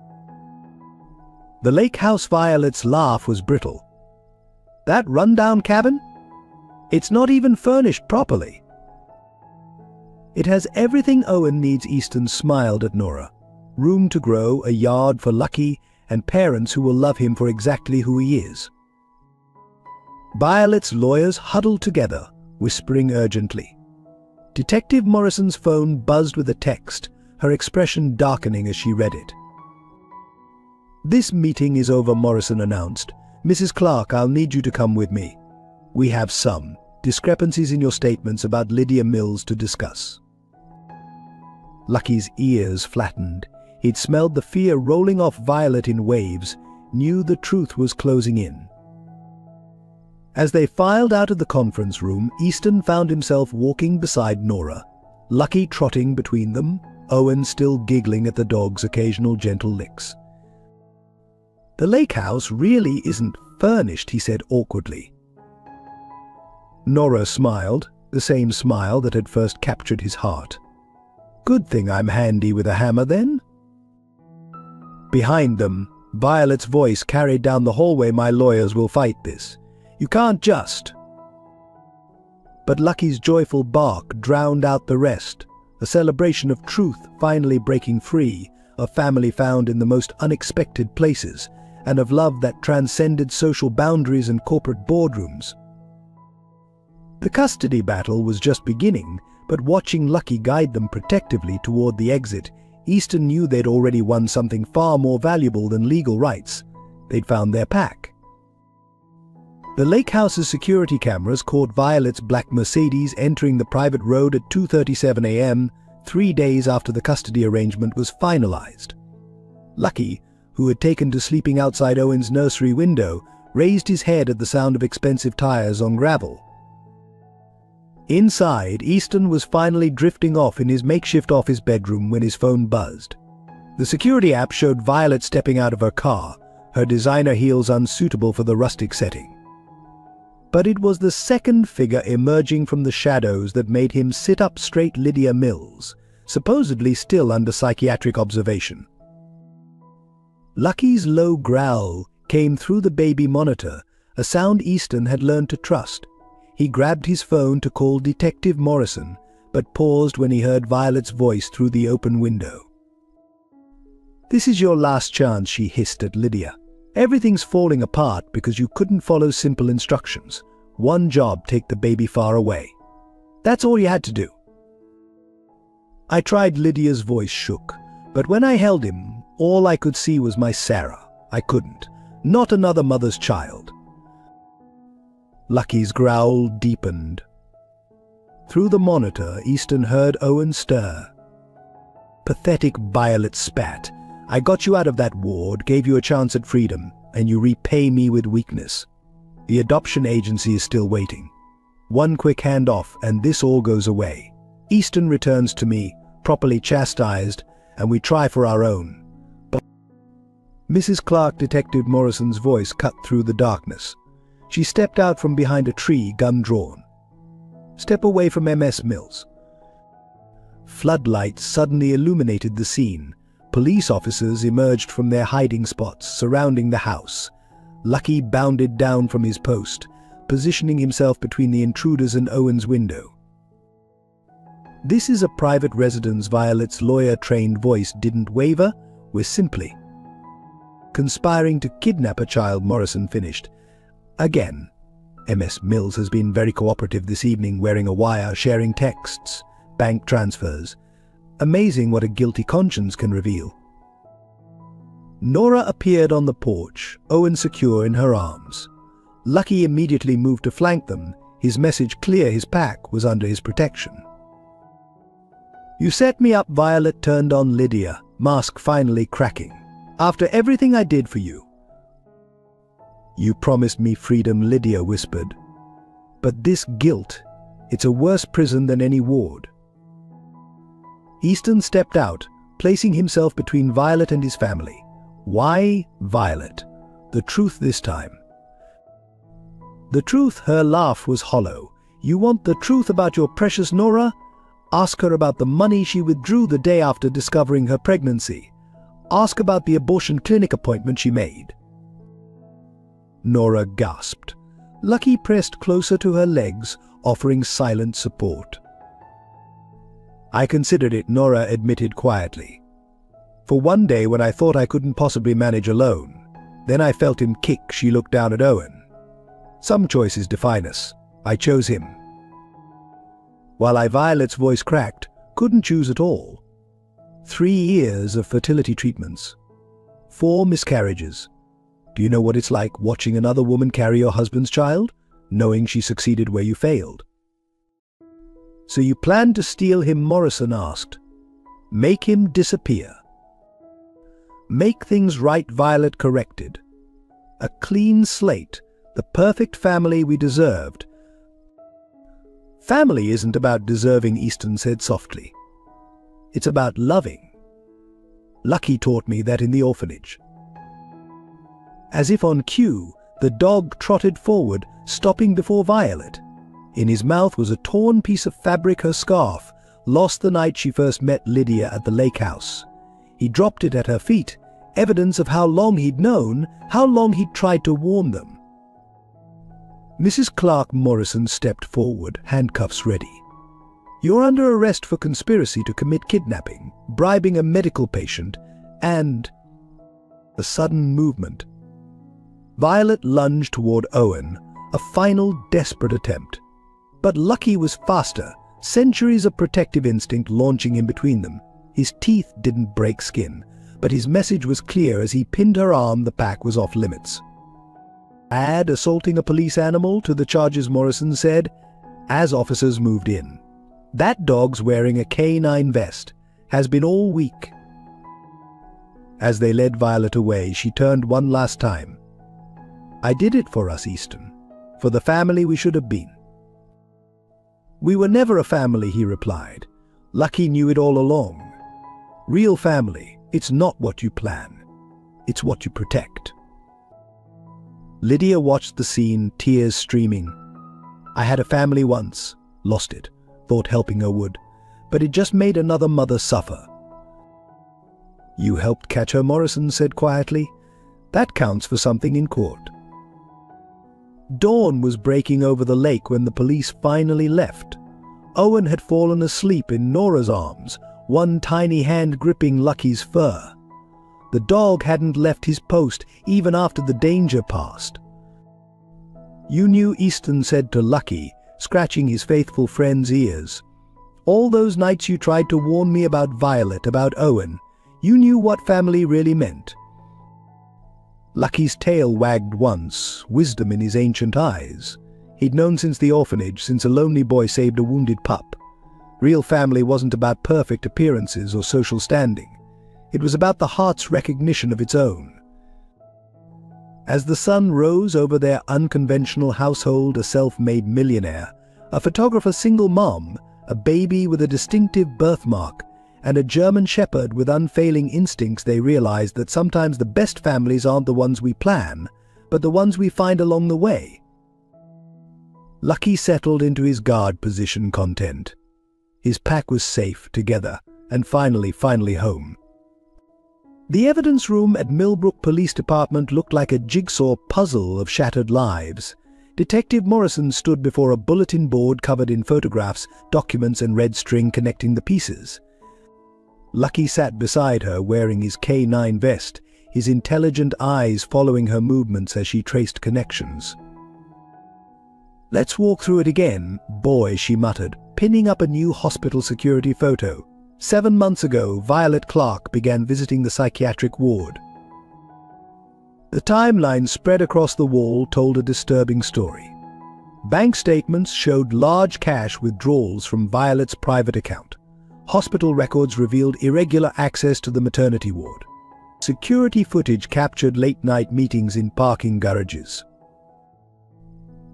[SPEAKER 1] The lake house. Violet's laugh was brittle. That rundown cabin? It's not even furnished properly. It has everything Owen needs. Easton smiled at Nora. Room to grow, a yard for Lucky, and parents who will love him for exactly who he is. Violet's lawyers huddled together, whispering urgently. Detective Morrison's phone buzzed with a text, her expression darkening as she read it. This meeting is over, Morrison announced. Mrs. Clark, I'll need you to come with me. We have some discrepancies in your statements about Lydia Mills to discuss. Lucky's ears flattened. He'd smelled the fear rolling off Violet in waves, knew the truth was closing in. As they filed out of the conference room, Easton found himself walking beside Nora, Lucky trotting between them, Owen still giggling at the dog's occasional gentle licks. The lake house really isn't furnished, he said awkwardly. Nora smiled, the same smile that had first captured his heart. Good thing I'm handy with a hammer then. Behind them, Violet's voice carried down the hallway. My lawyers will fight this. You can't just. But Lucky's joyful bark drowned out the rest, a celebration of truth finally breaking free, of family found in the most unexpected places, and of love that transcended social boundaries and corporate boardrooms. The custody battle was just beginning, but watching Lucky guide them protectively toward the exit, Easton knew they'd already won something far more valuable than legal rights. They'd found their pack. The lake house's security cameras caught Violet's black Mercedes entering the private road at 2:37 a.m., 3 days after the custody arrangement was finalized. Lucky, who had taken to sleeping outside Owen's nursery window, raised his head at the sound of expensive tires on gravel. Inside, Easton was finally drifting off in his makeshift office bedroom when his phone buzzed. The security app showed Violet stepping out of her car, her designer heels unsuitable for the rustic setting. But it was the second figure emerging from the shadows that made him sit up straight. Lydia Mills, supposedly still under psychiatric observation. Lucky's low growl came through the baby monitor, a sound Easton had learned to trust. He grabbed his phone to call Detective Morrison, but paused when he heard Violet's voice through the open window. This is your last chance, she hissed at Lydia. Everything's falling apart because you couldn't follow simple instructions. One job: take the baby far away. That's all you had to do. I tried. Lydia's voice shook, but when I held him, all I could see was my Sarah. I couldn't. Not another mother's child. Lucky's growl deepened. Through the monitor, Easton heard Owen stir. Pathetic, Violet spat. I got you out of that ward, gave you a chance at freedom, and you repay me with weakness. The adoption agency is still waiting. One quick handoff, and this all goes away. Easton returns to me, properly chastised, and we try for our own. But Mrs. Clark, Detective Morrison's voice cut through the darkness. She stepped out from behind a tree, gun drawn. Step away from MS Mills. Floodlights suddenly illuminated the scene. Police officers emerged from their hiding spots surrounding the house. Lucky bounded down from his post, positioning himself between the intruders and Owen's window. "This is a private residence." Violet's lawyer-trained voice didn't waver. "We're simply conspiring to kidnap a child," Morrison finished. "Again, MS Mills has been very cooperative this evening, wearing a wire, sharing texts, bank transfers. Amazing what a guilty conscience can reveal." Nora appeared on the porch, Owen secure in her arms. Lucky immediately moved to flank them, his message clear: his pack was under his protection. "You set me up." Violet turned on Lydia, mask finally cracking. "After everything I did for you." "You promised me freedom," Lydia whispered. "But this guilt, it's a worse prison than any ward." Easton stepped out, placing himself between Violet and his family. "Why, Violet? The truth this time." "The truth?" Her laugh was hollow. "You want the truth about your precious Nora? Ask her about the money she withdrew the day after discovering her pregnancy. Ask about the abortion clinic appointment she made." Nora gasped. Lucky pressed closer to her legs, offering silent support. "I considered it," Nora admitted quietly. "For one day when I thought I couldn't possibly manage alone. Then I felt him kick." She looked down at Owen. "Some choices define us. I chose him." While Violet's voice cracked, "Couldn't choose at all. 3 years of fertility treatments. 4 miscarriages. Do you know what it's like watching another woman carry your husband's child, knowing she succeeded where you failed?" "So you planned to steal him?" Morrison asked. "Make him disappear." "Make things right," Violet corrected. "A clean slate, the perfect family we deserved." "Family isn't about deserving," Easton said softly. "It's about loving. Lucky taught me that in the orphanage." As if on cue, the dog trotted forward, stopping before Violet. In his mouth was a torn piece of fabric, her scarf, lost the night she first met Lydia at the lake house. He dropped it at her feet, evidence of how long he'd known, how long he'd tried to warn them. Mrs. Clark. Morrison stepped forward, handcuffs ready. "You're under arrest for conspiracy to commit kidnapping, bribing a medical patient, and..." A sudden movement. Violet lunged toward Owen, a final desperate attempt. But Lucky was faster, centuries of protective instinct launching in between them. His teeth didn't break skin, but his message was clear as he pinned her arm. The pack was off limits. "Add assaulting a police animal to the charges," Morrison said, as officers moved in. "That dog's wearing a canine vest. Has been all week." As they led Violet away, she turned one last time. "I did it for us, Easton. For the family we should have been." "We were never a family," he replied. "Lucky knew it all along. Real family, it's not what you plan. It's what you protect." Lydia watched the scene, tears streaming. "I had a family once, lost it, thought helping her would, but it just made another mother suffer." "You helped catch her," Morrison said quietly. "That counts for something in court." Dawn was breaking over the lake when the police finally left. Owen had fallen asleep in Nora's arms, one tiny hand gripping Lucky's fur. The dog hadn't left his post even after the danger passed. "You knew," Easton said to Lucky, scratching his faithful friend's ears. All those nights you tried to warn me about Violet, about Owen. You knew what family really meant." Lucky's tail wagged once, wisdom in his ancient eyes. He'd known since the orphanage, since a lonely boy saved a wounded pup. Real family wasn't about perfect appearances or social standing. It was about the heart's recognition of its own. As the sun rose over their unconventional household, a self-made millionaire, a photographer single mom, a baby with a distinctive birthmark, and a German shepherd with unfailing instincts, they realized that sometimes the best families aren't the ones we plan, but the ones we find along the way. Lucky settled into his guard position, content. His pack was safe, together, and finally home. The evidence room at Millbrook Police Department looked like a jigsaw puzzle of shattered lives. Detective Morrison stood before a bulletin board covered in photographs, documents, and red string connecting the pieces. Lucky sat beside her, wearing his K9 vest, his intelligent eyes following her movements as she traced connections. "Let's walk through it again, boy," she muttered, pinning up a new hospital security photo. 7 months ago, Violet Clark began visiting the psychiatric ward. The timeline spread across the wall told a disturbing story. Bank statements showed large cash withdrawals from Violet's private account. Hospital records revealed irregular access to the maternity ward. Security footage captured late-night meetings in parking garages.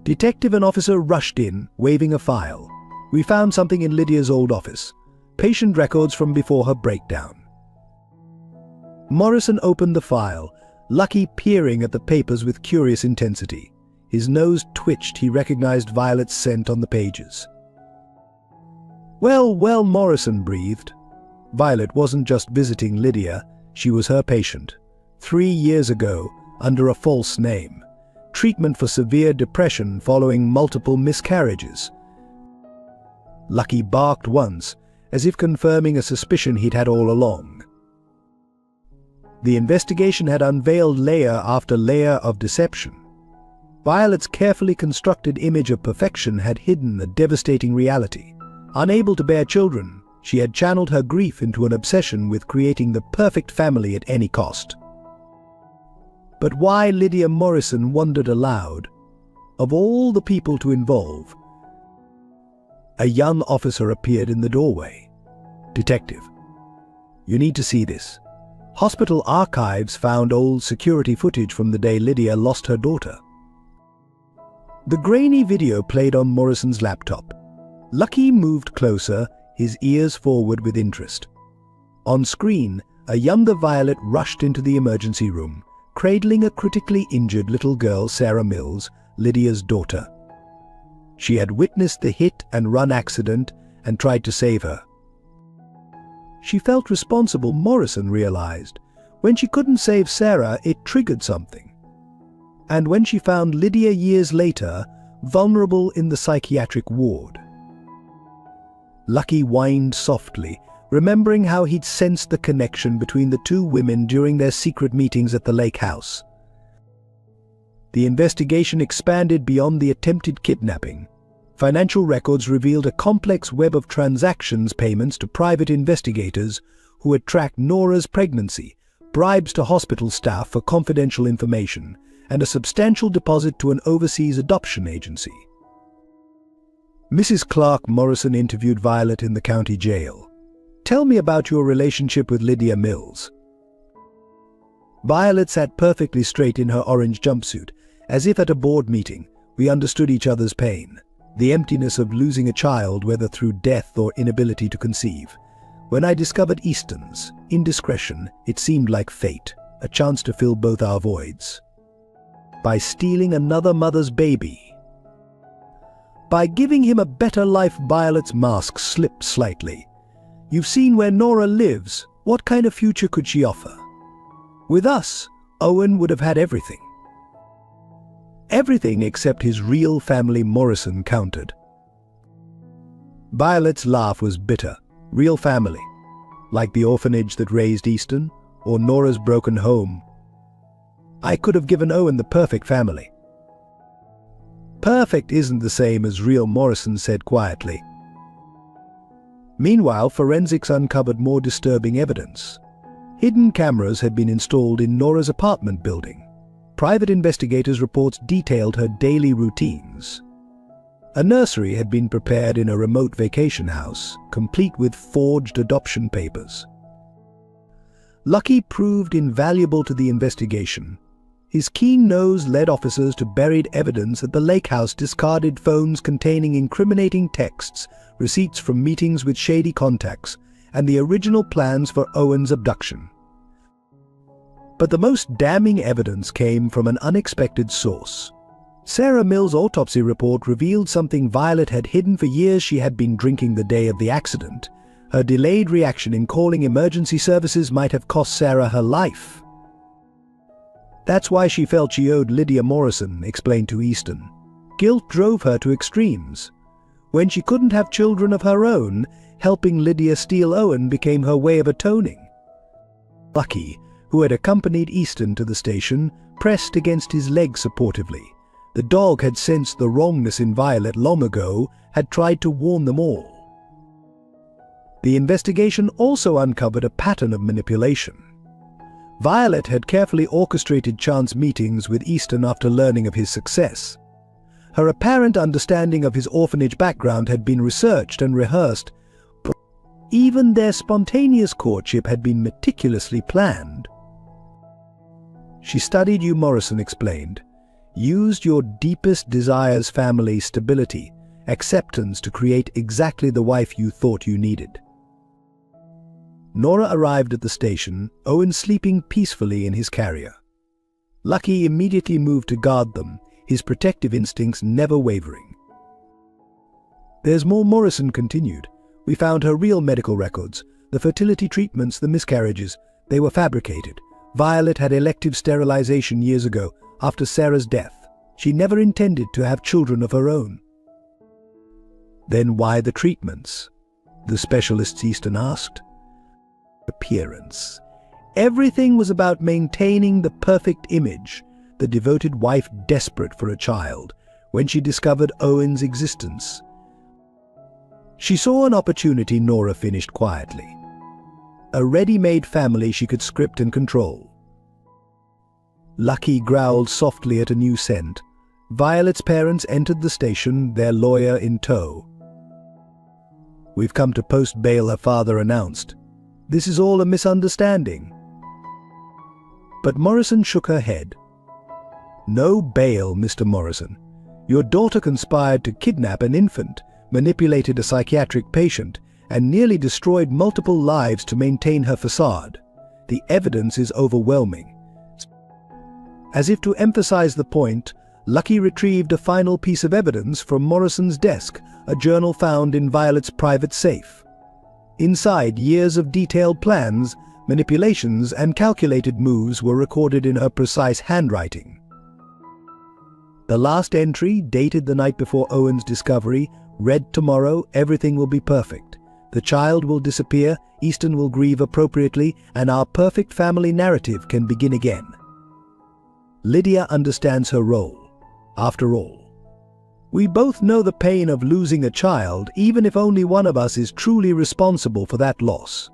[SPEAKER 1] Detective and officer rushed in, waving a file. "We found something in Lydia's old office. Patient records from before her breakdown." Morrison opened the file, Lucky peering at the papers with curious intensity. His nose twitched. He recognized Violet's scent on the pages. Well, Morrison breathed. Violet wasn't just visiting Lydia, she was her patient. 3 years ago, under a false name. Treatment for severe depression following multiple miscarriages. Lucky barked once, as if confirming a suspicion he'd had all along. The investigation had unveiled layer after layer of deception. Violet's carefully constructed image of perfection had hidden the devastating reality. Unable to bear children, she had channeled her grief into an obsession with creating the perfect family at any cost. But why, Lydia Morrison wondered aloud. Of all the people to involve, a young officer appeared in the doorway. "Detective, you need to see this." Hospital archives found old security footage from the day Lydia lost her daughter. The grainy video played on Morrison's laptop. Lucky moved closer, his ears forward with interest. On screen, a younger Violet rushed into the emergency room, cradling a critically injured little girl, Sarah Mills, Lydia's daughter. She had witnessed the hit-and-run accident and tried to save her. She felt responsible, Morrison realized. When she couldn't save Sarah, it triggered something. And when she found Lydia years later, vulnerable in the psychiatric ward. Lucky whined softly, remembering how he'd sensed the connection between the two women during their secret meetings at the lake house. The investigation expanded beyond the attempted kidnapping. Financial records revealed a complex web of transactions, payments to private investigators who had tracked Nora's pregnancy, bribes to hospital staff for confidential information, and a substantial deposit to an overseas adoption agency. Mrs. Clark, Morrison interviewed Violet in the county jail. "Tell me about your relationship with Lydia Mills." Violet sat perfectly straight in her orange jumpsuit, as if at a board meeting. We understood each other's pain, the emptiness of losing a child, whether through death or inability to conceive. When I discovered Easton's indiscretion, it seemed like fate, a chance to fill both our voids. By stealing another mother's baby. By giving him a better life, Violet's mask slipped slightly. "You've seen where Nora lives. What kind of future could she offer? With us, Owen would have had everything." Everything except his real family, Morrison countered. Violet's laugh was bitter. Real family. Like the orphanage that raised Easton, or Nora's broken home. I could have given Owen the perfect family. "Perfect isn't the same as real," Morrison said quietly. Meanwhile, forensics uncovered more disturbing evidence. Hidden cameras had been installed in Nora's apartment building. Private investigators' reports detailed her daily routines. A nursery had been prepared in a remote vacation house, complete with forged adoption papers. Lucky proved invaluable to the investigation. His keen nose led officers to buried evidence at the lake house, discarded phones containing incriminating texts, receipts from meetings with shady contacts, and the original plans for Owen's abduction. But the most damning evidence came from an unexpected source. Sarah Mill's autopsy report revealed something Violet had hidden for years. She had been drinking the day of the accident. Her delayed reaction in calling emergency services might have cost Sarah her life. That's why she felt she owed Lydia Morrison, explained to Easton. Guilt drove her to extremes. When she couldn't have children of her own, helping Lydia steal Owen became her way of atoning. Lucky, who had accompanied Easton to the station, pressed against his leg supportively. The dog had sensed the wrongness in Violet long ago, had tried to warn them all. The investigation also uncovered a pattern of manipulation. Violet had carefully orchestrated chance meetings with Easton after learning of his success. Her apparent understanding of his orphanage background had been researched and rehearsed. Even their spontaneous courtship had been meticulously planned. She studied you, Morrison explained. Used your deepest desires, family, stability, acceptance to create exactly the wife you thought you needed. Nora arrived at the station, Owen sleeping peacefully in his carrier. Lucky immediately moved to guard them, his protective instincts never wavering. There's more, Morrison continued. We found her real medical records, the fertility treatments, the miscarriages. They were fabricated. Violet had elective sterilization years ago, after Sarah's death. She never intended to have children of her own. Then why the treatments? The specialist Easton asked. Appearance. Everything was about maintaining the perfect image, the devoted wife desperate for a child, when she discovered Owen's existence. She saw an opportunity, Nora finished quietly. A ready-made family she could script and control. Lucky growled softly at a new scent. Violet's parents entered the station, their lawyer in tow. We've come to post bail, her father announced. This is all a misunderstanding. But Morrison shook her head. No bail, Mr. Morrison. Your daughter conspired to kidnap an infant, manipulated a psychiatric patient, and nearly destroyed multiple lives to maintain her facade. The evidence is overwhelming. As if to emphasize the point, Lucky retrieved a final piece of evidence from Morrison's desk, a journal found in Violet's private safe. Inside, years of detailed plans, manipulations, and calculated moves were recorded in her precise handwriting. The last entry, dated the night before Owen's discovery, read, "Tomorrow, everything will be perfect. The child will disappear, Easton will grieve appropriately, and our perfect family narrative can begin again." Lydia understands her role. After all, we both know the pain of losing a child, even if only one of us is truly responsible for that loss.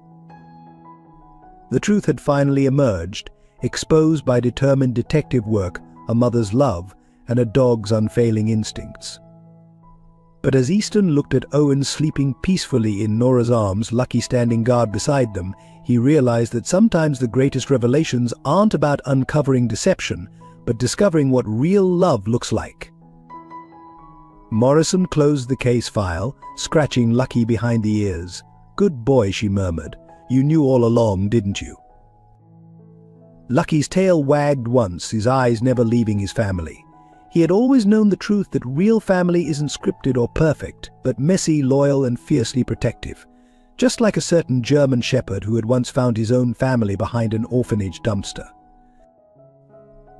[SPEAKER 1] The truth had finally emerged, exposed by determined detective work, a mother's love, and a dog's unfailing instincts. But as Easton looked at Owen sleeping peacefully in Nora's arms, Lucky standing guard beside them, he realized that sometimes the greatest revelations aren't about uncovering deception, but discovering what real love looks like. Morrison closed the case file, scratching Lucky behind the ears. "Good boy," she murmured. "You knew all along, didn't you?" Lucky's tail wagged once, his eyes never leaving his family. He had always known the truth that real family isn't scripted or perfect, but messy, loyal, and fiercely protective. Just like a certain German shepherd who had once found his own family behind an orphanage dumpster.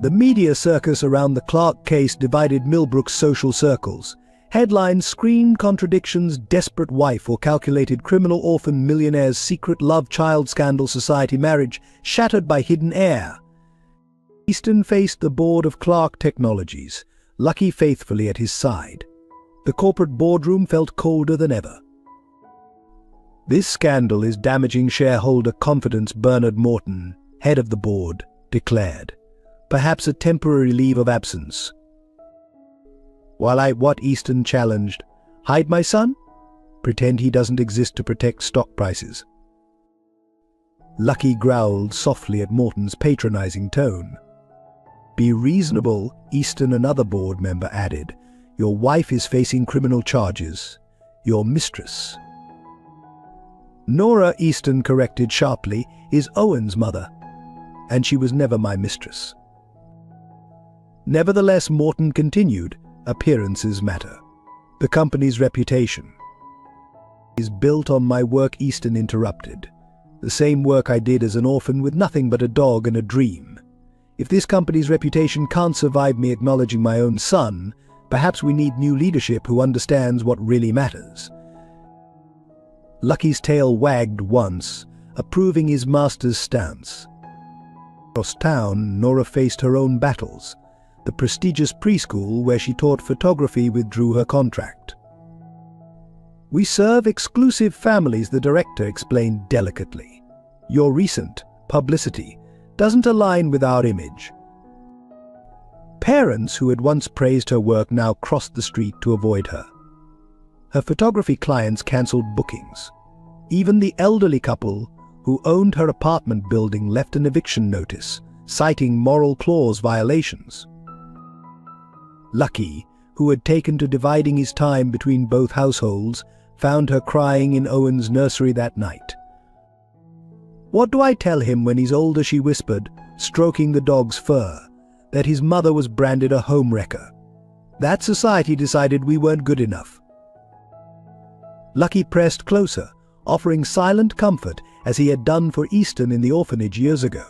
[SPEAKER 1] The media circus around the Clark case divided Millbrook's social circles. Headlines screamed contradictions, desperate wife or calculated criminal orphan millionaire's secret love child scandal society marriage shattered by hidden heir. Easton faced the board of Clark Technologies, Lucky faithfully at his side. The corporate boardroom felt colder than ever. This scandal is damaging shareholder confidence, Bernard Morton, head of the board, declared. Perhaps a temporary leave of absence. What Easton challenged. Hide my son? Pretend he doesn't exist to protect stock prices. Lucky growled softly at Morton's patronizing tone. Be reasonable, Easton, another board member added. Your wife is facing criminal charges. Your mistress. Nora, Easton corrected sharply, is Owen's mother, and she was never my mistress. Nevertheless, Morton continued, appearances matter. The company's reputation is built on my work, Easton interrupted. The same work I did as an orphan with nothing but a dog and a dream. If this company's reputation can't survive me acknowledging my own son, perhaps we need new leadership who understands what really matters. Lucky's tail wagged once, approving his master's stance. Across town, Nora faced her own battles. The prestigious preschool where she taught photography withdrew her contract. We serve exclusive families, the director explained delicately. Your recent publicity doesn't align with our image. Parents who had once praised her work now crossed the street to avoid her. Her photography clients cancelled bookings. Even the elderly couple who owned her apartment building left an eviction notice, citing moral clause violations. Lucky, who had taken to dividing his time between both households, found her crying in Owen's nursery that night. What do I tell him when he's older, she whispered, stroking the dog's fur, that his mother was branded a homewrecker. That society decided we weren't good enough. Lucky pressed closer, offering silent comfort as he had done for Easton in the orphanage years ago.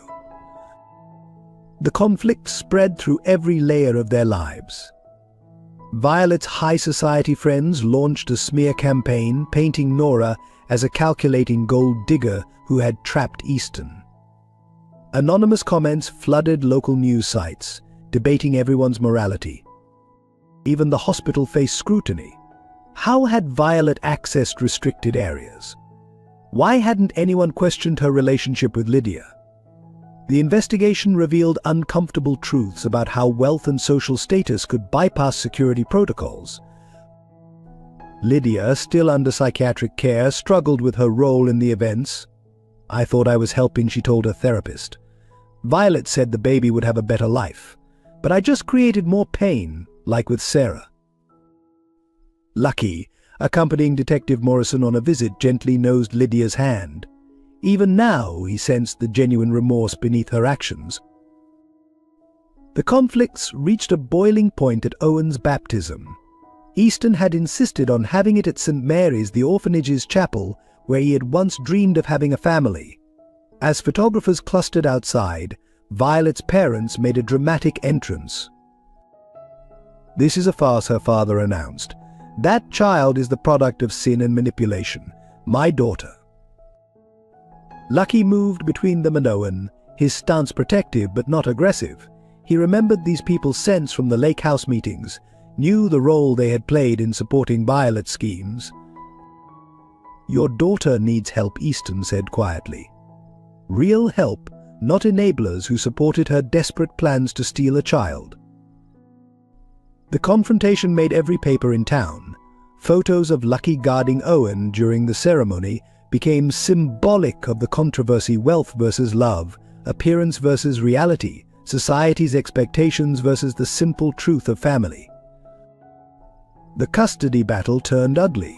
[SPEAKER 1] The conflict spread through every layer of their lives. Violet's high society friends launched a smear campaign painting Nora as a calculating gold digger who had trapped Easton. Anonymous comments flooded local news sites, debating everyone's morality. Even the hospital faced scrutiny. How had Violet accessed restricted areas? Why hadn't anyone questioned her relationship with Lydia? The investigation revealed uncomfortable truths about how wealth and social status could bypass security protocols. Lydia, still under psychiatric care, struggled with her role in the events. I thought I was helping, she told her therapist. Violet said the baby would have a better life, but I just created more pain, like with Sarah. Lucky, accompanying Detective Morrison on a visit, gently nosed Lydia's hand. Even now, he sensed the genuine remorse beneath her actions. The conflicts reached a boiling point at Owen's baptism. Easton had insisted on having it at St. Mary's, the orphanage's chapel, where he had once dreamed of having a family. As photographers clustered outside, Violet's parents made a dramatic entrance. This is a farce, her father announced. That child is the product of sin and manipulation. My daughter. Lucky moved between them and Owen, his stance protective but not aggressive. He remembered these people's sense from the lake house meetings, knew the role they had played in supporting Violet's schemes. Your daughter needs help, Easton said quietly. Real help, not enablers who supported her desperate plans to steal a child. The confrontation made every paper in town. Photos of Lucky guarding Owen during the ceremony became symbolic of the controversy: wealth versus love, appearance versus reality, society's expectations versus the simple truth of family. The custody battle turned ugly.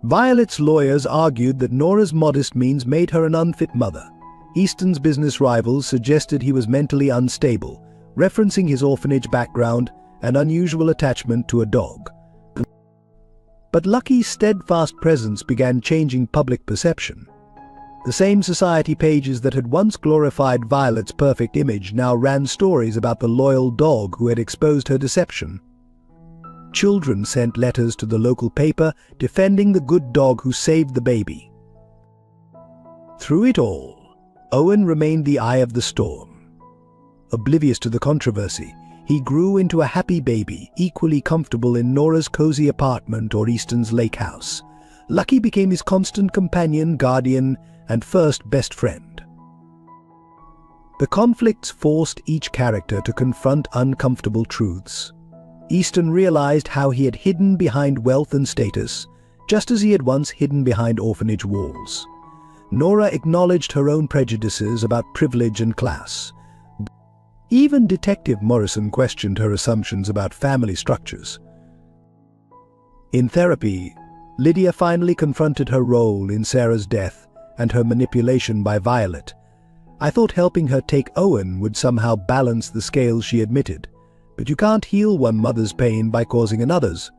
[SPEAKER 1] Violet's lawyers argued that Nora's modest means made her an unfit mother. Easton's business rivals suggested he was mentally unstable, referencing his orphanage background and unusual attachment to a dog. But Lucky's steadfast presence began changing public perception. The same society pages that had once glorified Violet's perfect image now ran stories about the loyal dog who had exposed her deception. Children sent letters to the local paper defending the good dog who saved the baby. Through it all, Owen remained the eye of the storm. Oblivious to the controversy, he grew into a happy baby, equally comfortable in Nora's cozy apartment or Easton's lake house. Lucky became his constant companion, guardian, and first best friend. The conflicts forced each character to confront uncomfortable truths. Easton realized how he had hidden behind wealth and status, just as he had once hidden behind orphanage walls. Nora acknowledged her own prejudices about privilege and class. Even Detective Morrison questioned her assumptions about family structures. In therapy, Lydia finally confronted her role in Sarah's death and her manipulation by Violet. I thought helping her take Owen would somehow balance the scales, she admitted. But you can't heal one mother's pain by causing another's.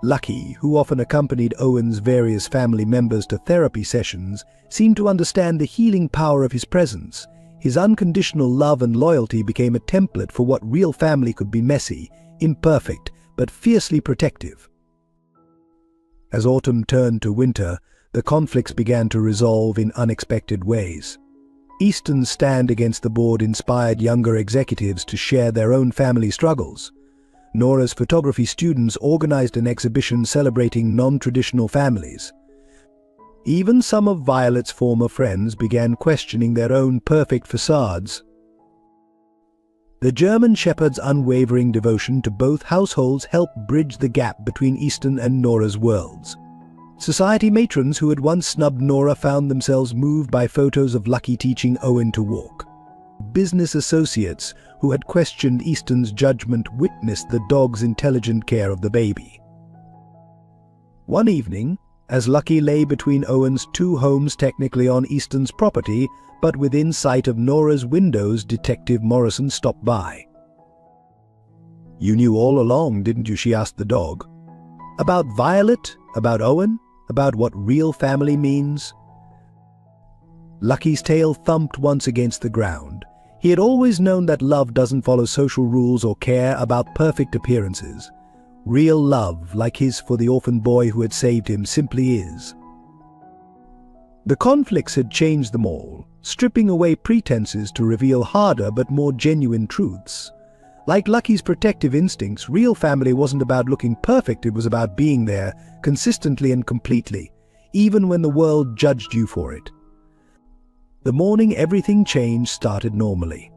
[SPEAKER 1] Lucky, who often accompanied Owen's various family members to therapy sessions, seemed to understand the healing power of his presence. His unconditional love and loyalty became a template for what real family could be: messy, imperfect, but fiercely protective. As autumn turned to winter, the conflicts began to resolve in unexpected ways. Easton's stand against the board inspired younger executives to share their own family struggles. Nora's photography students organized an exhibition celebrating non-traditional families. Even some of Violet's former friends began questioning their own perfect facades. The German Shepherd's unwavering devotion to both households helped bridge the gap between Easton and Nora's worlds. Society matrons who had once snubbed Nora found themselves moved by photos of Lucky teaching Owen to walk. Business associates who had questioned Easton's judgment witnessed the dog's intelligent care of the baby. One evening, as Lucky lay between Owen's two homes, technically on Easton's property, but within sight of Nora's windows, Detective Morrison stopped by. "You knew all along, didn't you?" she asked the dog. "About Violet? About Owen? About what real family means?" Lucky's tail thumped once against the ground. He had always known that love doesn't follow social rules or care about perfect appearances. Real love, like his for the orphan boy who had saved him, simply is. The conflicts had changed them all, stripping away pretenses to reveal harder but more genuine truths. Like Lucky's protective instincts, real family wasn't about looking perfect, it was about being there, consistently and completely, even when the world judged you for it. The morning everything changed started normally.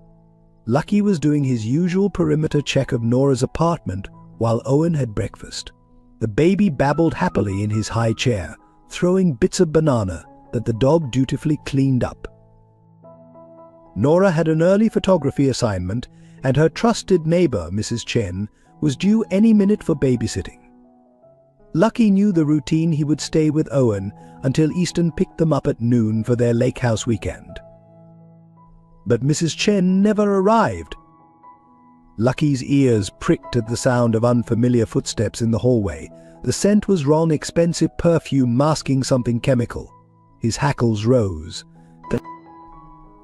[SPEAKER 1] Lucky was doing his usual perimeter check of Nora's apartment while Owen had breakfast. The baby babbled happily in his high chair, throwing bits of banana that the dog dutifully cleaned up. Nora had an early photography assignment, and her trusted neighbor, Mrs. Chen, was due any minute for babysitting. Lucky knew the routine: he would stay with Owen until Easton picked them up at noon for their lake house weekend. But Mrs. Chen never arrived. Lucky's ears pricked at the sound of unfamiliar footsteps in the hallway. The scent was wrong, expensive perfume masking something chemical. His hackles rose.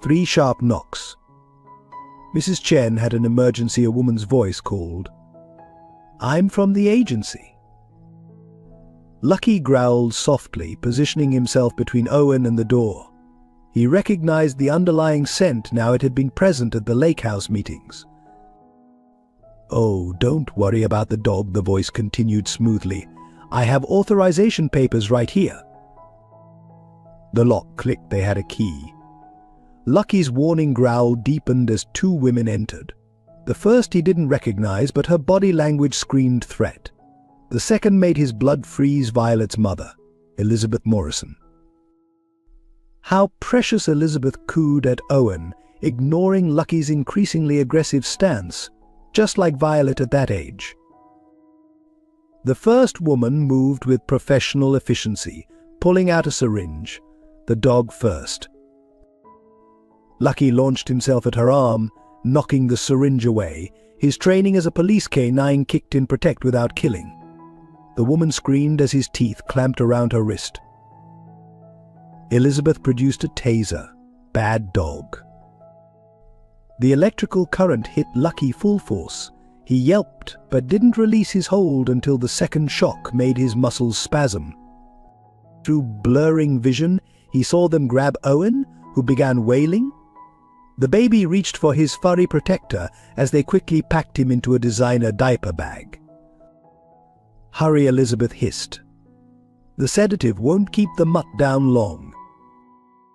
[SPEAKER 1] 3 sharp knocks. Mrs. Chen had an emergency. A woman's voice called, "I'm from the agency." Lucky growled softly, positioning himself between Owen and the door. He recognized the underlying scent now. It had been present at the lake house meetings. "Oh, don't worry about the dog," the voice continued smoothly. "I have authorization papers right here." The lock clicked. They had a key. Lucky's warning growl deepened as 2 women entered. The first he didn't recognize, but her body language screamed threat. The second made his blood freeze. Violet's mother, Elizabeth Morrison. How precious! Elizabeth cooed at Owen, ignoring Lucky's increasingly aggressive stance, just like Violet at that age. The first woman moved with professional efficiency, pulling out a syringe. The dog first. Lucky launched himself at her arm, knocking the syringe away. His training as a police canine kicked in. Protect without killing. The woman screamed as his teeth clamped around her wrist. Elizabeth produced a taser. Bad dog. The electrical current hit Lucky full force. He yelped, but didn't release his hold until the second shock made his muscles spasm. Through blurring vision, he saw them grab Owen, who began wailing. The baby reached for his furry protector as they quickly packed him into a designer diaper bag. "Hurry," Elizabeth hissed. The sedative won't keep the mutt down long.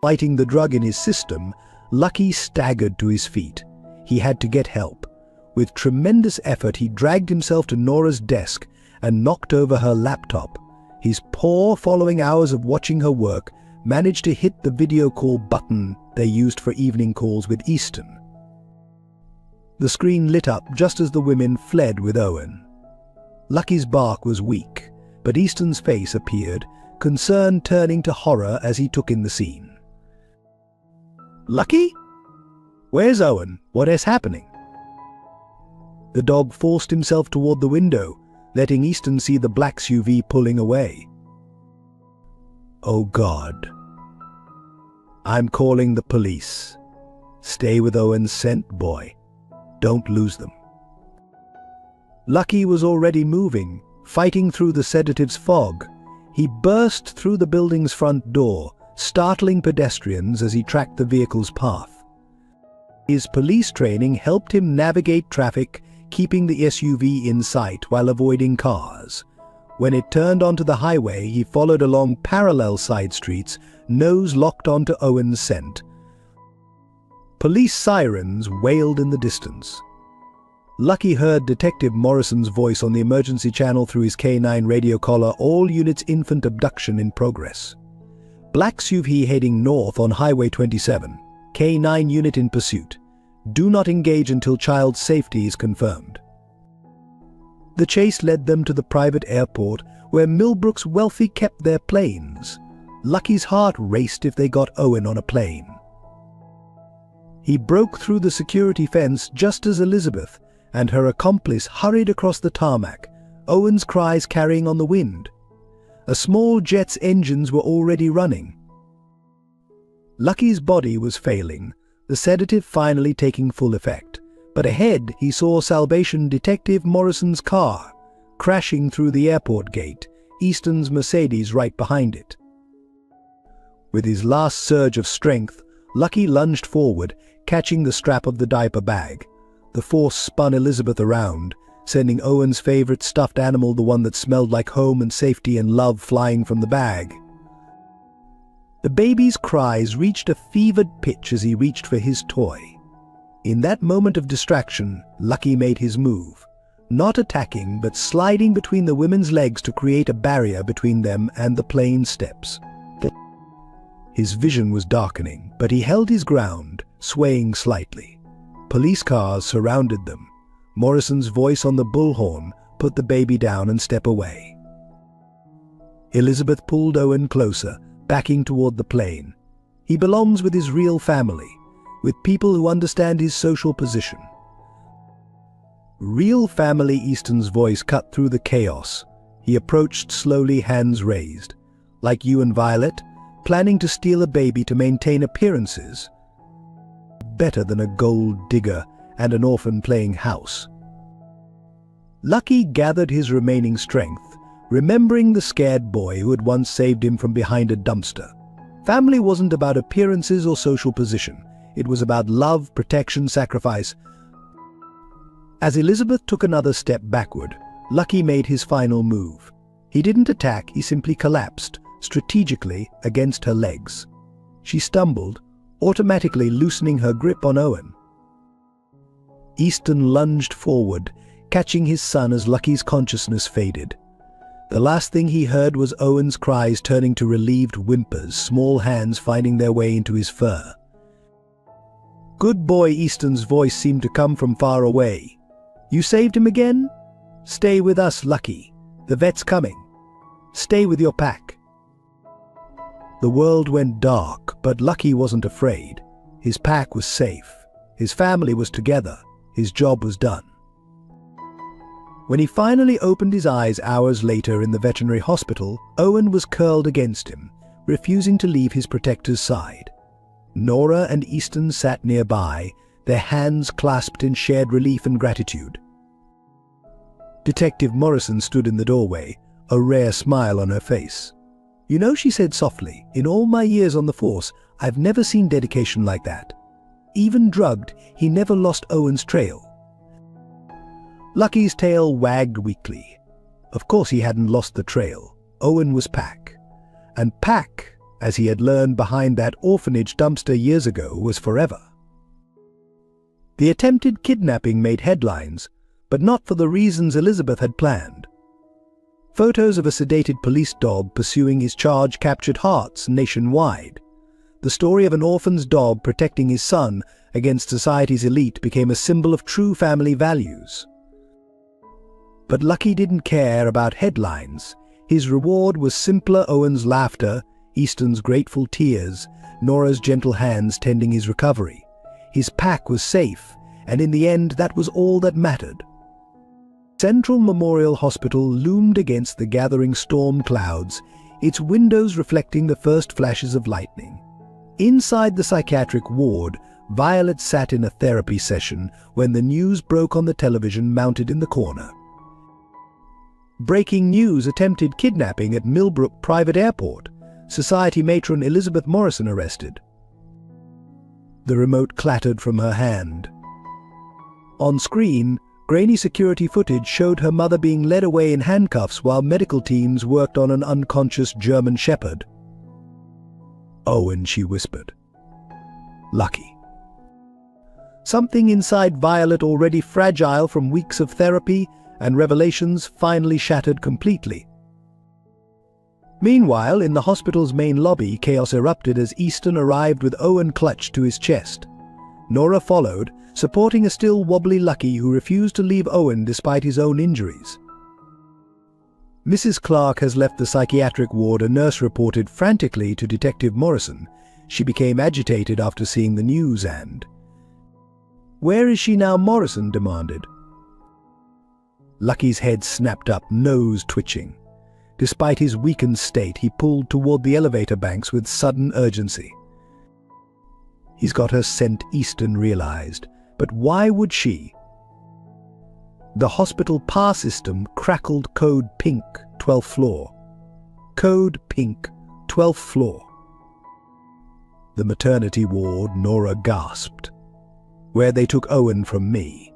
[SPEAKER 1] Fighting the drug in his system, Lucky staggered to his feet. He had to get help. With tremendous effort, he dragged himself to Nora's desk and knocked over her laptop. His paw, following hours of watching her work, managed to hit the video call button they used for evening calls with Easton. The screen lit up just as the women fled with Owen. Lucky's bark was weak, but Easton's face appeared, concern turning to horror as he took in the scene. "Lucky? Where's Owen? What is happening?" The dog forced himself toward the window, letting Easton see the black SUV pulling away. "Oh God. I'm calling the police. Stay with Owen's scent, boy. Don't lose them." Lucky was already moving, fighting through the sedative's fog. He burst through the building's front door, startling pedestrians as he tracked the vehicle's path. His police training helped him navigate traffic, keeping the SUV in sight while avoiding cars. When it turned onto the highway, he followed along parallel side streets, nose locked onto Owen's scent. Police sirens wailed in the distance. Lucky heard Detective Morrison's voice on the emergency channel through his K9 radio collar. "All units, infant abduction in progress. Black SUV heading north on Highway 27. K9 unit in pursuit. Do not engage until child safety is confirmed." The chase led them to the private airport where Millbrook's wealthy kept their planes. Lucky's heart raced if they got Owen on a plane. He broke through the security fence just as Elizabeth and her accomplice hurried across the tarmac, Owen's cries carrying on the wind. A small jet's engines were already running. Lucky's body was failing, the sedative finally taking full effect. But ahead he saw Salvation Detective Morrison's car, crashing through the airport gate, Easton's Mercedes right behind it. With his last surge of strength, Lucky lunged forward, catching the strap of the diaper bag. The force spun Elizabeth around, sending Owen's favorite stuffed animal, the one that smelled like home and safety and love, flying from the bag. The baby's cries reached a fevered pitch as he reached for his toy. In that moment of distraction, Lucky made his move, not attacking but sliding between the women's legs to create a barrier between them and the plane steps. His vision was darkening, but he held his ground, swaying slightly. Police cars surrounded them. Morrison's voice on the bullhorn put the baby down and step away. Elizabeth pulled Owen closer, backing toward the plane. He belongs with his real family, with people who understand his social position. "Real family," Easton's voice cut through the chaos. He approached slowly, hands raised. "Like you and Violet, planning to steal a baby to maintain appearances? Better than a gold digger and an orphan playing house." Lucky gathered his remaining strength, remembering the scared boy who had once saved him from behind a dumpster. Family wasn't about appearances or social position. It was about love, protection, sacrifice. As Elizabeth took another step backward, Lucky made his final move. He didn't attack, he simply collapsed, strategically, against her legs. She stumbled, automatically loosening her grip on Owen. Easton lunged forward, catching his son as Lucky's consciousness faded. The last thing he heard was Owen's cries turning to relieved whimpers, small hands finding their way into his fur. "Good boy," Easton's voice seemed to come from far away. "You saved him again? Stay with us, Lucky. The vet's coming. Stay with your pack." The world went dark, but Lucky wasn't afraid. His pack was safe. His family was together. His job was done. When he finally opened his eyes hours later in the veterinary hospital, Owen was curled against him, refusing to leave his protector's side. Nora and Easton sat nearby, their hands clasped in shared relief and gratitude. Detective Morrison stood in the doorway, a rare smile on her face. "You know," she said softly, "in all my years on the force, I've never seen dedication like that. Even drugged, he never lost Owen's trail." Lucky's tail wagged weakly. Of course he hadn't lost the trail. Owen was pack. and Pack, as he had learned behind that orphanage dumpster years ago, was forever. The attempted kidnapping made headlines, but not for the reasons Elizabeth had planned. Photos of a sedated police dog pursuing his charge captured hearts nationwide. The story of an orphan's dog protecting his son against society's elite became a symbol of true family values. But Lucky didn't care about headlines. His reward was simpler: Owen's laughter, Easton's grateful tears, Nora's gentle hands tending his recovery. His Pack was safe, and in the end that was all that mattered. Central Memorial Hospital loomed against the gathering storm clouds, its windows reflecting the first flashes of lightning. Inside the psychiatric ward, Violet sat in a therapy session when the news broke on the television mounted in the corner. Breaking news: attempted kidnapping at Millbrook Private Airport. Society matron Elizabeth Morrison arrested. The remote clattered from her hand. On screen, grainy security footage showed her mother being led away in handcuffs while medical teams worked on an unconscious German Shepherd. "Owen," she whispered. "Lucky." Something inside Violet, already fragile from weeks of therapy and revelations, finally shattered completely. Meanwhile, in the hospital's main lobby, chaos erupted as Easton arrived with Owen clutched to his chest. Nora followed, supporting a still wobbly Lucky who refused to leave Owen despite his own injuries. "Mrs. Clark has left the psychiatric ward," a nurse reported frantically to Detective Morrison. She became agitated after seeing the news and... "Where is she now?" Morrison demanded. Lucky's head snapped up, nose twitching. Despite his weakened state, he pulled toward the elevator banks with sudden urgency. "He's got her scent," Easton realized. But why would she? The hospital PAR system crackled code pink, 12th floor. Code pink, 12th floor. The maternity ward, Nora gasped. "Where they took Owen from me."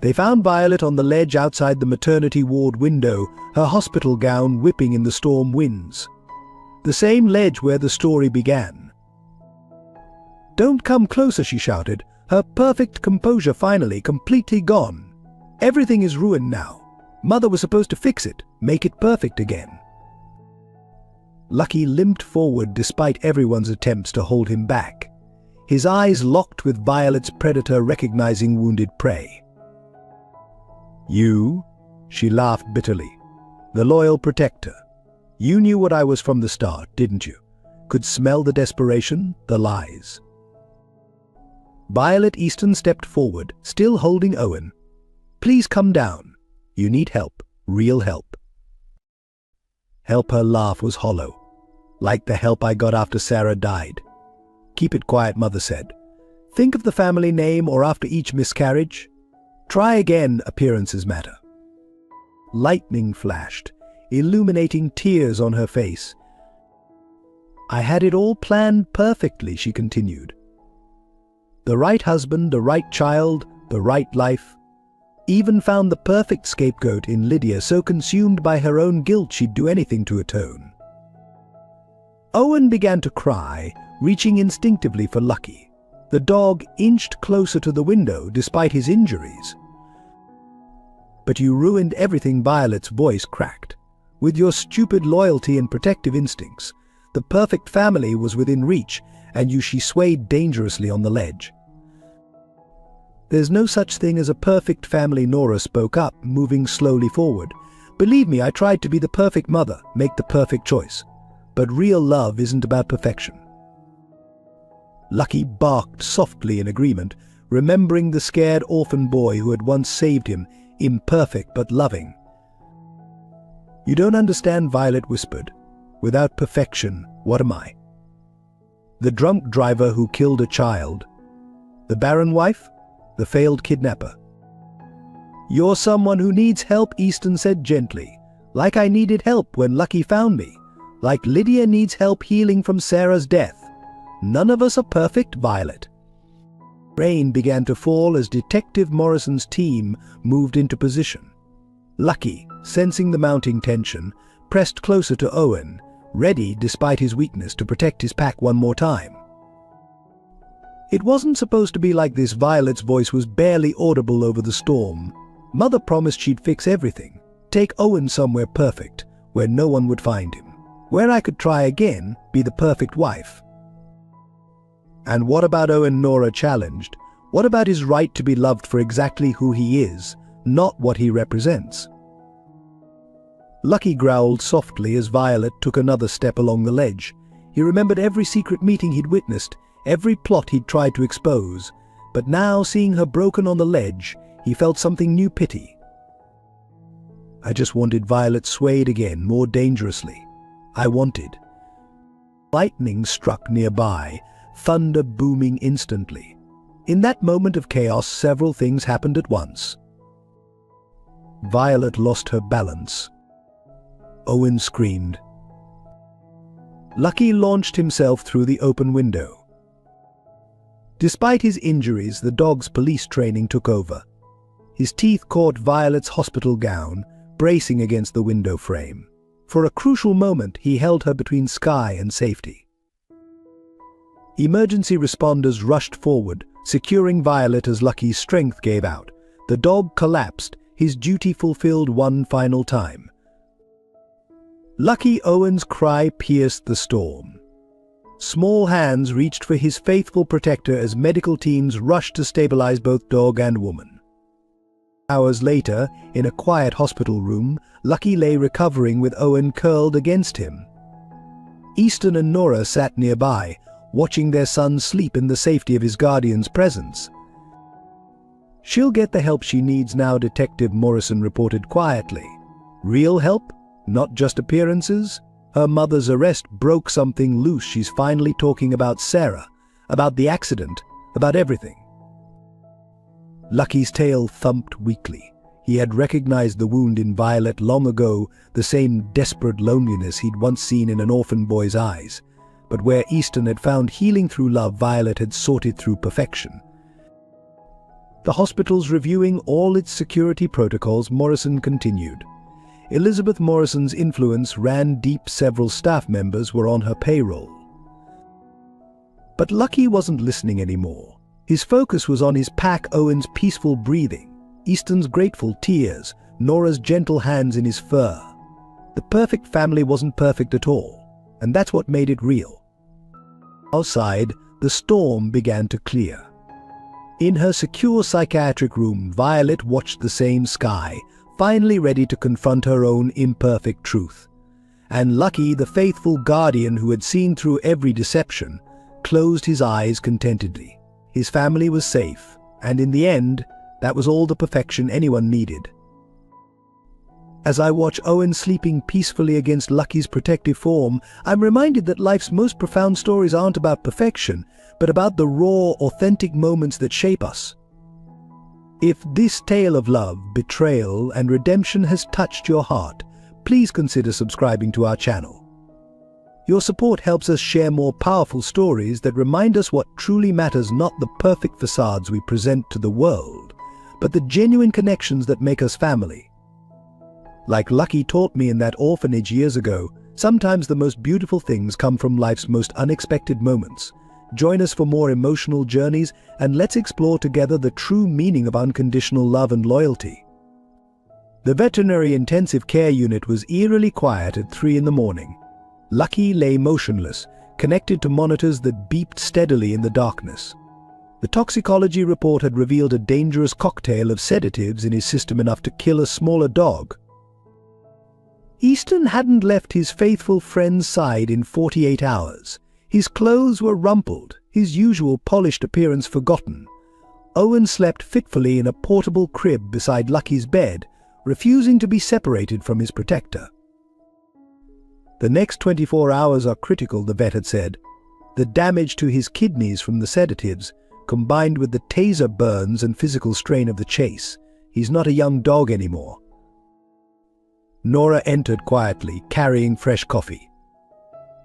[SPEAKER 1] They found Violet on the ledge outside the maternity ward window, her hospital gown whipping in the storm winds. The same ledge where the story began. "Don't come closer," she shouted, her perfect composure finally completely gone. "Everything is ruined now. Mother was supposed to fix it, make it perfect again." Lucky limped forward despite everyone's attempts to hold him back. His eyes locked with Violet's predator recognizing wounded prey. "You?" She laughed bitterly. "The loyal protector. You knew what I was from the start, didn't you? Could smell the desperation, the lies." Violet. Easton stepped forward, still holding Owen. "Please come down. You need help, real help." Help? Her laugh was hollow. "Like the help I got after Sarah died." "Keep it quiet," Mother said. "Think of the family name or after each miscarriage. Try again, appearances matter." Lightning flashed, illuminating tears on her face. "I had it all planned perfectly," she continued. "The right husband, the right child, the right life. Even found the perfect scapegoat in Lydia, so consumed by her own guilt she'd do anything to atone." Owen began to cry, reaching instinctively for Lucky. The dog inched closer to the window despite his injuries. "But you ruined everything," Violet's voice cracked. "With your stupid loyalty and protective instincts. The perfect family was within reach, and she swayed dangerously on the ledge." "There's no such thing as a perfect family," Nora spoke up, moving slowly forward. "Believe me, I tried to be the perfect mother, make the perfect choice. But real love isn't about perfection." Lucky barked softly in agreement, remembering the scared orphan boy who had once saved him, imperfect but loving. "You don't understand," Violet whispered. "Without perfection, what am I? The drunk driver who killed a child? The barren wife? The failed kidnapper?" "You're someone who needs help," Easton said gently. "Like I needed help when Lucky found me. Like Lydia needs help healing from Sarah's death. None of us are perfect, Violet." Rain began to fall as Detective Morrison's team moved into position. Lucky, sensing the mounting tension, pressed closer to Owen, ready, despite his weakness, to protect his pack one more time. It wasn't supposed to be like this. Violet's voice was barely audible over the storm. Mother promised she'd fix everything. Take Owen somewhere perfect, where no one would find him. Where I could try again, be the perfect wife. And what about Owen? Nora challenged. What about his right to be loved for exactly who he is, not what he represents? Lucky growled softly as Violet took another step along the ledge. He remembered every secret meeting he'd witnessed, every plot he'd tried to expose. But now, seeing her broken on the ledge, he felt something new: pity. I just wanted. Violet swayed again, more dangerously. I wanted. Lightning struck nearby, thunder booming instantly. In that moment of chaos, several things happened at once. Violet lost her balance. Owen screamed. Lucky launched himself through the open window. Despite his injuries, the dog's police training took over. His teeth caught Violet's hospital gown, bracing against the window frame. For a crucial moment, he held her between sky and safety. Emergency responders rushed forward, securing Violet as Lucky's strength gave out. The dog collapsed, his duty fulfilled one final time. Lucky Owen's cry pierced the storm. Small hands reached for his faithful protector as medical teams rushed to stabilize both dog and woman. Hours later, in a quiet hospital room, Lucky lay recovering with Owen curled against him. Easton and Nora sat nearby, watching their son sleep in the safety of his guardian's presence. She'll get the help she needs now, Detective Morrison reported quietly. Real help, not just appearances. Her mother's arrest broke something loose. She's finally talking about Sarah, about the accident, about everything. Lucky's tail thumped weakly. He had recognized the wound in Violet long ago, the same desperate loneliness he'd once seen in an orphan boy's eyes. But where Easton had found healing through love, Violet had sought it through perfection. The hospital's reviewing all its security protocols, Morrison continued. Elizabeth Morrison's influence ran deep. Several staff members were on her payroll. But Lucky wasn't listening anymore. His focus was on his pack, Owen's peaceful breathing, Easton's grateful tears, Nora's gentle hands in his fur. The perfect family wasn't perfect at all, and that's what made it real. Outside, the storm began to clear. In her secure psychiatric room, Violet watched the same sky, finally ready to confront her own imperfect truth. And Lucky, the faithful guardian who had seen through every deception, closed his eyes contentedly. His family was safe, and in the end, that was all the perfection anyone needed. As I watch Owen sleeping peacefully against Lucky's protective form, I'm reminded that life's most profound stories aren't about perfection, but about the raw, authentic moments that shape us. If this tale of love, betrayal, and redemption has touched your heart, please consider subscribing to our channel. Your support helps us share more powerful stories that remind us what truly matters, not the perfect facades we present to the world, but the genuine connections that make us family. Like Lucky taught me in that orphanage years ago, sometimes the most beautiful things come from life's most unexpected moments. Join us for more emotional journeys, and let's explore together the true meaning of unconditional love and loyalty. The veterinary intensive care unit was eerily quiet at 3 in the morning. Lucky lay motionless, connected to monitors that beeped steadily in the darkness. The toxicology report had revealed a dangerous cocktail of sedatives in his system, enough to kill a smaller dog. Easton hadn't left his faithful friend's side in 48 hours. His clothes were rumpled, his usual polished appearance forgotten. Owen slept fitfully in a portable crib beside Lucky's bed, refusing to be separated from his protector. The next 24 hours are critical, the vet had said. The damage to his kidneys from the sedatives, combined with the taser burns and physical strain of the chase. He's not a young dog anymore. Nora entered quietly, carrying fresh coffee.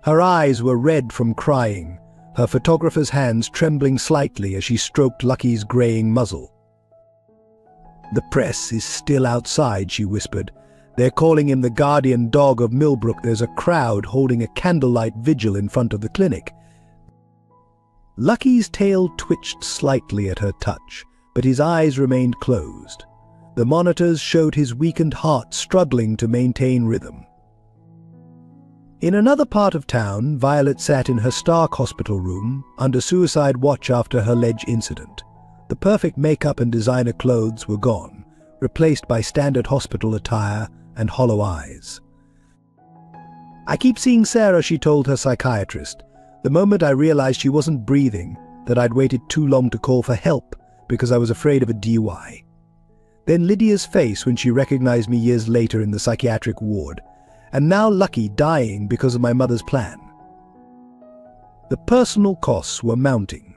[SPEAKER 1] Her eyes were red from crying, her photographer's hands trembling slightly as she stroked Lucky's graying muzzle. "The press is still outside," she whispered. They're calling him the guardian dog of Millbrook. There's a crowd holding a candlelight vigil in front of the clinic. Lucky's tail twitched slightly at her touch, but his eyes remained closed. The monitors showed his weakened heart struggling to maintain rhythm. In another part of town, Violet sat in her Stark hospital room, under suicide watch after her ledge incident. The perfect makeup and designer clothes were gone, replaced by standard hospital attire and hollow eyes. "I keep seeing Sarah," she told her psychiatrist. "The moment I realized she wasn't breathing, that I'd waited too long to call for help because I was afraid of a DUI. Then Lydia's face when she recognized me years later in the psychiatric ward. And now Lucky dying because of my mother's plan." The personal costs were mounting.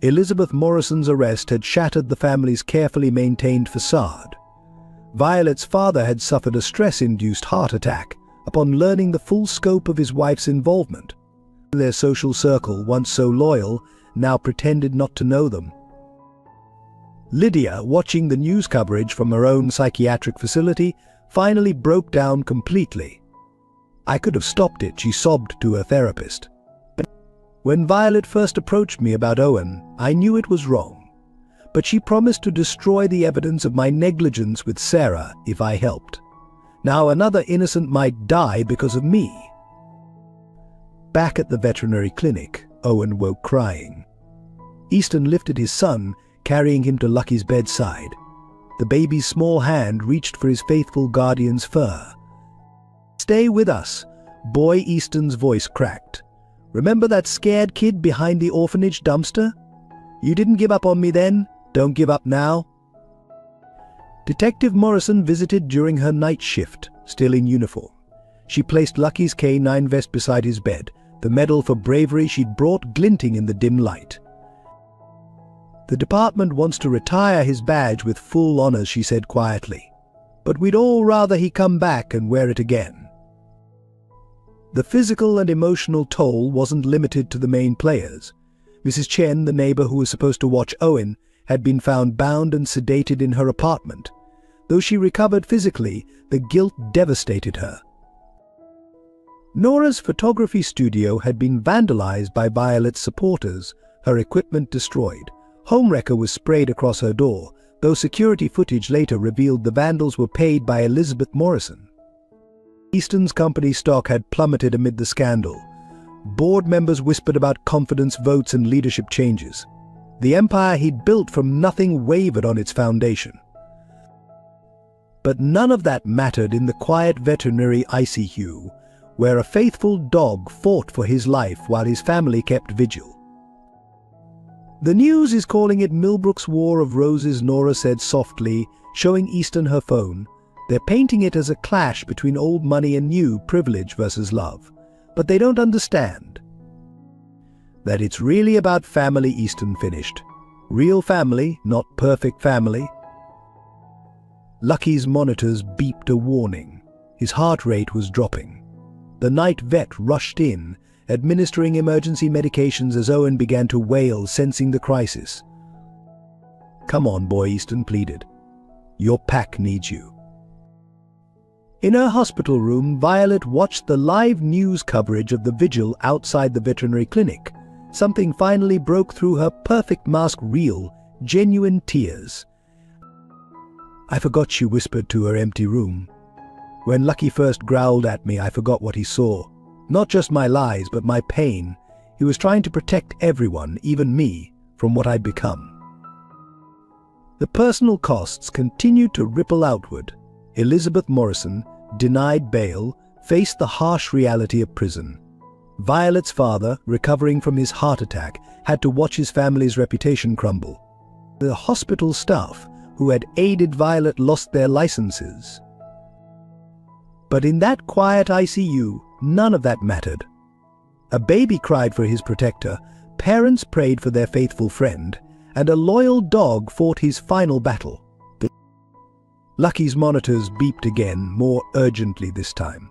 [SPEAKER 1] Elizabeth Morrison's arrest had shattered the family's carefully maintained facade. Violet's father had suffered a stress-induced heart attack upon learning the full scope of his wife's involvement. Their social circle, once so loyal, now pretended not to know them. Lydia, watching the news coverage from her own psychiatric facility, finally broke down completely. "I could have stopped it," she sobbed to her therapist. "When Violet first approached me about Owen, I knew it was wrong. But she promised to destroy the evidence of my negligence with Sarah if I helped. Now another innocent might die because of me." Back at the veterinary clinic, Owen woke crying. Easton lifted his son, carrying him to Lucky's bedside. The baby's small hand reached for his faithful guardian's fur. "Stay with us," Boy Easton's voice cracked. "Remember that scared kid behind the orphanage dumpster? You didn't give up on me then, don't give up now." Detective Morrison visited during her night shift, still in uniform. She placed Lucky's K9 vest beside his bed, the medal for bravery she'd brought glinting in the dim light. "The department wants to retire his badge with full honors," she said quietly. "But we'd all rather he come back and wear it again." The physical and emotional toll wasn't limited to the main players. Mrs. Chen, the neighbor who was supposed to watch Owen, had been found bound and sedated in her apartment. Though she recovered physically, the guilt devastated her. Nora's photography studio had been vandalized by Violet's supporters, her equipment destroyed. Homewrecker was sprayed across her door, though security footage later revealed the vandals were paid by Elizabeth Morrison. Easton's company stock had plummeted amid the scandal. Board members whispered about confidence votes and leadership changes. The empire he'd built from nothing wavered on its foundation. But none of that mattered in the quiet veterinary ICU, where a faithful dog fought for his life while his family kept vigil. "The news is calling it Millbrook's War of Roses," Nora said softly, showing Easton her phone. "They're painting it as a clash between old money and new, privilege versus love. But they don't understand that it's really about family," Easton finished. "Real family, not perfect family." Lucky's monitors beeped a warning. His heart rate was dropping. The night vet rushed in, administering emergency medications as Owen began to wail, sensing the crisis. "Come on, Boy," Easton pleaded. "Your pack needs you." In her hospital room, Violet watched the live news coverage of the vigil outside the veterinary clinic. Something finally broke through her perfect mask reel, genuine tears. "I forgot," she whispered to her empty room. "When Lucky first growled at me, I forgot what he saw. Not just my lies, but my pain. He was trying to protect everyone, even me, from what I'd become." The personal costs continued to ripple outward. Elizabeth Morrison, denied bail, faced the harsh reality of prison. Violet's father, recovering from his heart attack, had to watch his family's reputation crumble. The hospital staff, who had aided Violet, lost their licenses. But in that quiet ICU, none of that mattered. A baby cried for his protector, parents prayed for their faithful friend, and a loyal dog fought his final battle. Lucky's monitors beeped again, more urgently this time.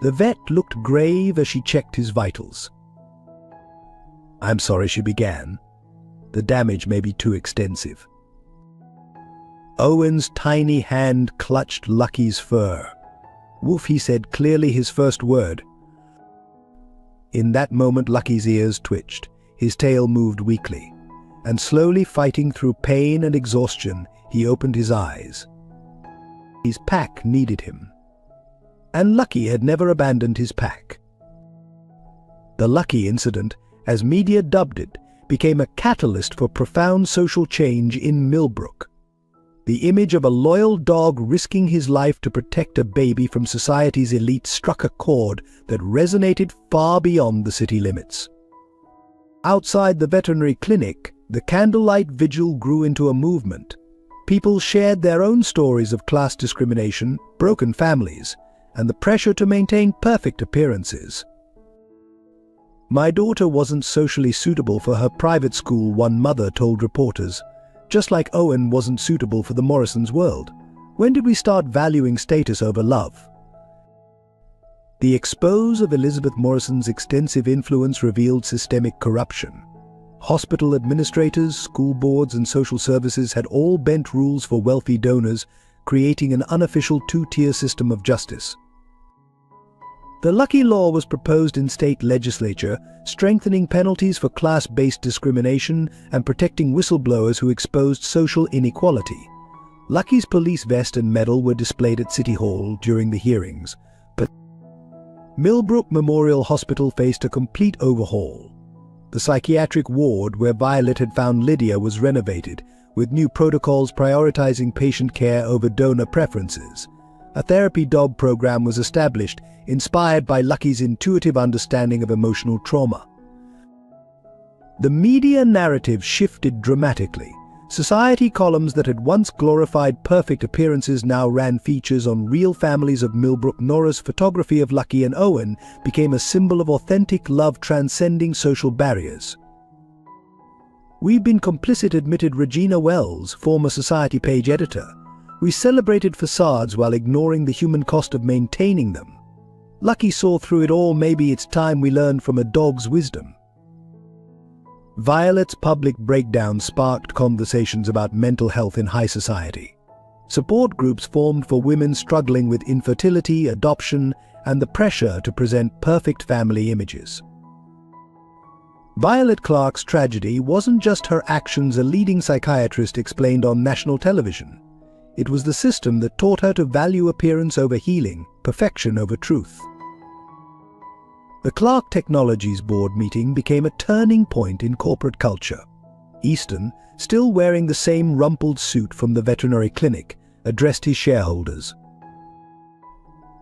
[SPEAKER 1] The vet looked grave as she checked his vitals. "I'm sorry," she began. "The damage may be too extensive." Owen's tiny hand clutched Lucky's fur. "Woof," he said, clearly his first word. In that moment, Lucky's ears twitched, his tail moved weakly, and slowly, fighting through pain and exhaustion, he opened his eyes. His pack needed him, and Lucky had never abandoned his pack. The Lucky incident, as media dubbed it, became a catalyst for profound social change in Millbrook. The image of a loyal dog risking his life to protect a baby from society's elite struck a chord that resonated far beyond the city limits. Outside the veterinary clinic, the candlelight vigil grew into a movement. People shared their own stories of class discrimination, broken families, and the pressure to maintain perfect appearances. "My daughter wasn't socially suitable for her private school," one mother told reporters. "Just like Owen wasn't suitable for the Morrisons' world. When did we start valuing status over love?" The expose of Elizabeth Morrison's extensive influence revealed systemic corruption. Hospital administrators, school boards, and social services had all bent rules for wealthy donors, creating an unofficial two-tier system of justice. The Lucky Law was proposed in state legislature, strengthening penalties for class-based discrimination and protecting whistleblowers who exposed social inequality. Lucky's police vest and medal were displayed at City Hall during the hearings, but Millbrook Memorial Hospital faced a complete overhaul. The psychiatric ward where Violet had found Lydia was renovated, with new protocols prioritizing patient care over donor preferences. A therapy dog program was established, inspired by Lucky's intuitive understanding of emotional trauma. The media narrative shifted dramatically. Society columns that had once glorified perfect appearances now ran features on real families of Millbrook. Nora's photography of Lucky and Owen became a symbol of authentic love transcending social barriers. "We've been complicit," admitted Regina Wells, former Society page editor. "We celebrated facades while ignoring the human cost of maintaining them. Lucky saw through it all. Maybe it's time we learned from a dog's wisdom." Violet's public breakdown sparked conversations about mental health in high society. Support groups formed for women struggling with infertility, adoption, and the pressure to present perfect family images. Violet Clark's tragedy wasn't just her actions, a leading psychiatrist explained on national television. It was the system that taught her to value appearance over healing, perfection over truth. The Clark Technologies board meeting became a turning point in corporate culture. Easton, still wearing the same rumpled suit from the veterinary clinic, addressed his shareholders.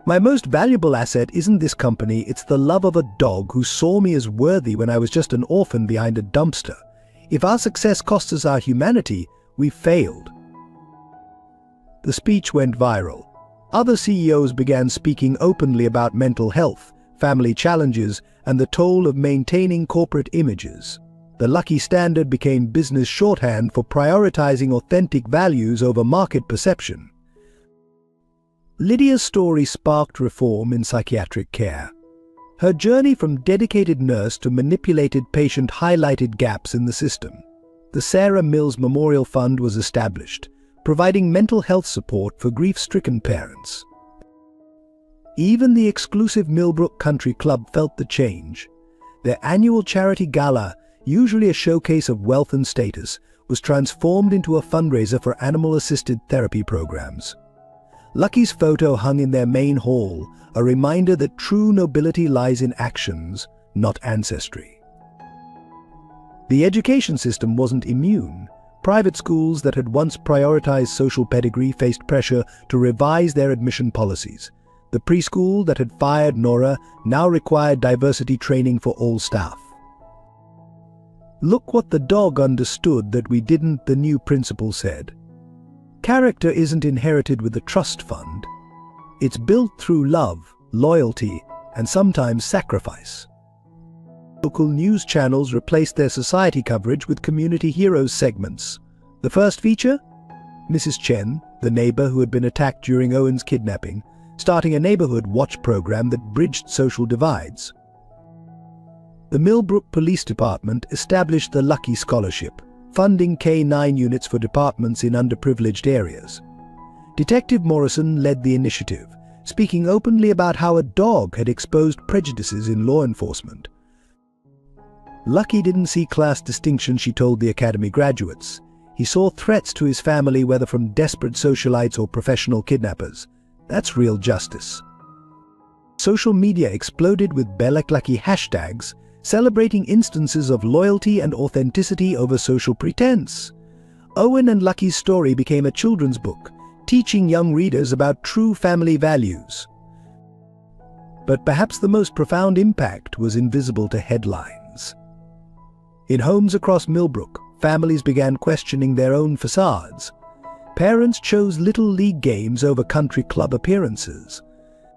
[SPEAKER 1] "My most valuable asset isn't this company, it's the love of a dog who saw me as worthy when I was just an orphan behind a dumpster. If our success costs us our humanity, we've failed." The speech went viral. Other CEOs began speaking openly about mental health, family challenges, and the toll of maintaining corporate images. The Lucky standard became business shorthand for prioritizing authentic values over market perception. Lydia's story sparked reform in psychiatric care. Her journey from dedicated nurse to manipulated patient highlighted gaps in the system. The Sarah Mills Memorial Fund was established, providing mental health support for grief-stricken parents. Even the exclusive Millbrook Country Club felt the change. Their annual charity gala, usually a showcase of wealth and status, was transformed into a fundraiser for animal-assisted therapy programs. Lucky's photo hung in their main hall, a reminder that true nobility lies in actions, not ancestry. The education system wasn't immune. Private schools that had once prioritized social pedigree faced pressure to revise their admission policies. The preschool that had fired Nora now required diversity training for all staff. "Look what the dog understood that we didn't," the new principal said. Character isn't inherited with the trust fund. It's built through love, loyalty, and sometimes sacrifice. Local news channels replaced their society coverage with community heroes segments. The first feature? Mrs. Chen, the neighbor who had been attacked during Owen's kidnapping, starting a neighborhood watch program that bridged social divides. The Millbrook Police Department established the Lucky Scholarship, funding K-9 units for departments in underprivileged areas. Detective Morrison led the initiative, speaking openly about how a dog had exposed prejudices in law enforcement. Lucky didn't see class distinction, she told the academy graduates. He saw threats to his family, whether from desperate socialites or professional kidnappers. That's real justice. Social media exploded with #Lucky hashtags, celebrating instances of loyalty and authenticity over social pretense. Owen and Lucky's story became a children's book, teaching young readers about true family values. But perhaps the most profound impact was invisible to headlines. In homes across Millbrook, families began questioning their own facades. Parents chose little league games over country club appearances.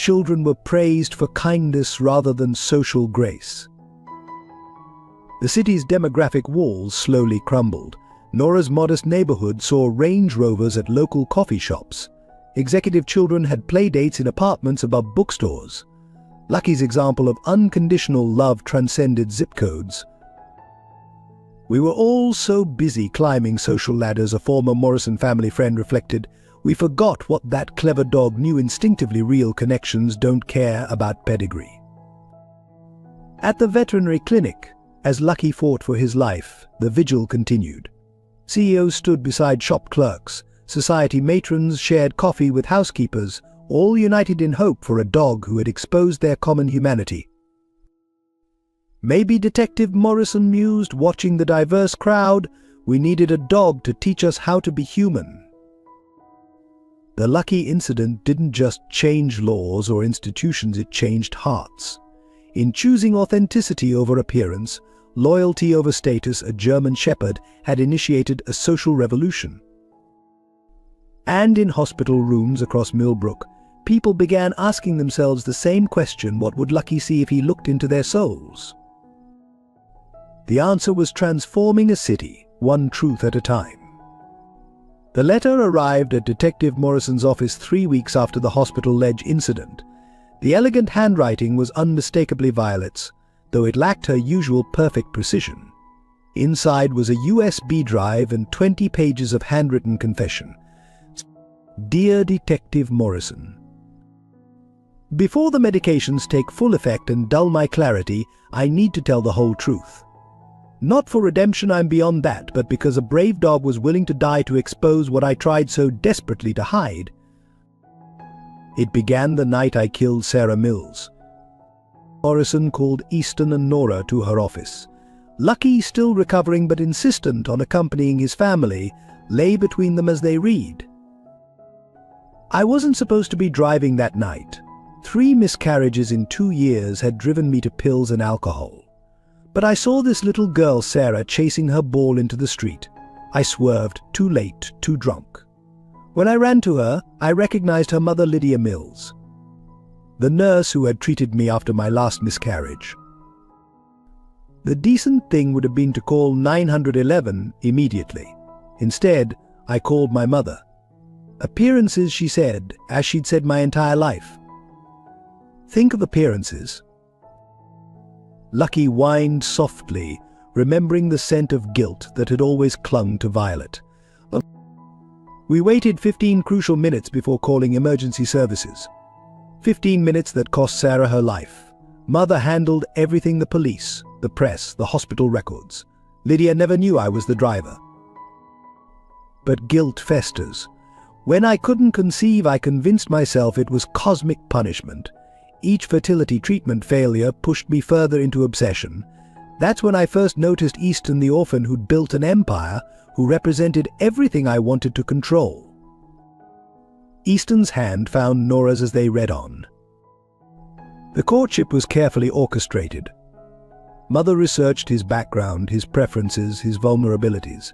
[SPEAKER 1] Children were praised for kindness rather than social grace. The city's demographic walls slowly crumbled. Nora's modest neighborhood saw Range Rovers at local coffee shops. Executive children had playdates in apartments above bookstores. Lucky's example of unconditional love transcended zip codes. We were all so busy climbing social ladders, a former Morrison family friend reflected. We forgot what that clever dog knew instinctively: real connections don't care about pedigree. At the veterinary clinic, as Lucky fought for his life, the vigil continued. CEOs stood beside shop clerks. Society matrons shared coffee with housekeepers, all united in hope for a dog who had exposed their common humanity. Maybe Detective Morrison mused, watching the diverse crowd, we needed a dog to teach us how to be human. The Lucky incident didn't just change laws or institutions, it changed hearts. In choosing authenticity over appearance, loyalty over status, a German Shepherd had initiated a social revolution. And in hospital rooms across Millbrook, people began asking themselves the same question: what would Lucky see if he looked into their souls? The answer was transforming a city, one truth at a time. The letter arrived at Detective Morrison's office 3 weeks after the Hospital Ledge incident. The elegant handwriting was unmistakably Violet's, though it lacked her usual perfect precision. Inside was a USB drive and 20 pages of handwritten confession. Dear Detective Morrison, before the medications take full effect and dull my clarity, I need to tell the whole truth. Not for redemption, I'm beyond that, but because a brave dog was willing to die to expose what I tried so desperately to hide. It began the night I killed Sarah Mills. Morrison called Easton and Nora to her office. Lucky, still recovering but insistent on accompanying his family, lay between them as they read. I wasn't supposed to be driving that night. 3 miscarriages in 2 years had driven me to pills and alcohol. But I saw this little girl, Sarah, chasing her ball into the street. I swerved, too late, too drunk. When I ran to her, I recognized her mother, Lydia Mills, the nurse who had treated me after my last miscarriage. The decent thing would have been to call 911 immediately. Instead, I called my mother. Appearances, she said, as she'd said my entire life. Think of appearances. Lucky whined softly, remembering the scent of guilt that had always clung to Violet. We waited 15 crucial minutes before calling emergency services. 15 minutes that cost Sarah her life. Mother handled everything: the police, the press, the hospital records. Lydia never knew I was the driver. But guilt festers. When I couldn't conceive, I convinced myself it was cosmic punishment. Each fertility treatment failure pushed me further into obsession. That's when I first noticed Easton, the orphan who'd built an empire, who represented everything I wanted to control. Easton's hand found Nora's as they read on. The courtship was carefully orchestrated. Mother researched his background, his preferences, his vulnerabilities.